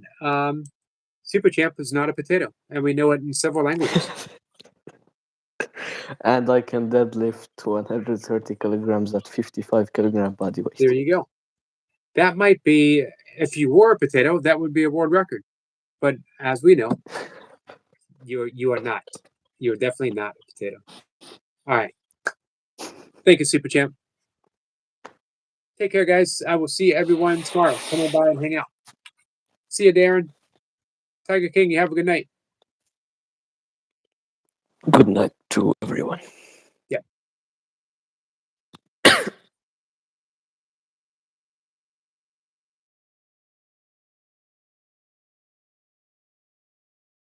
Super Champ is not a potato, and we know it in several languages. And I can deadlift 130 kilograms at 55 kilogram body weight. There you go. That might be, if you were a potato, that would be a world record. But as we know, you are not. You are definitely not a potato. All right. Thank you, Super Champ. Take care, guys. I will see everyone tomorrow. Come on by and hang out. See you, Darren. Tiger King, you have a good night. Good night to everyone.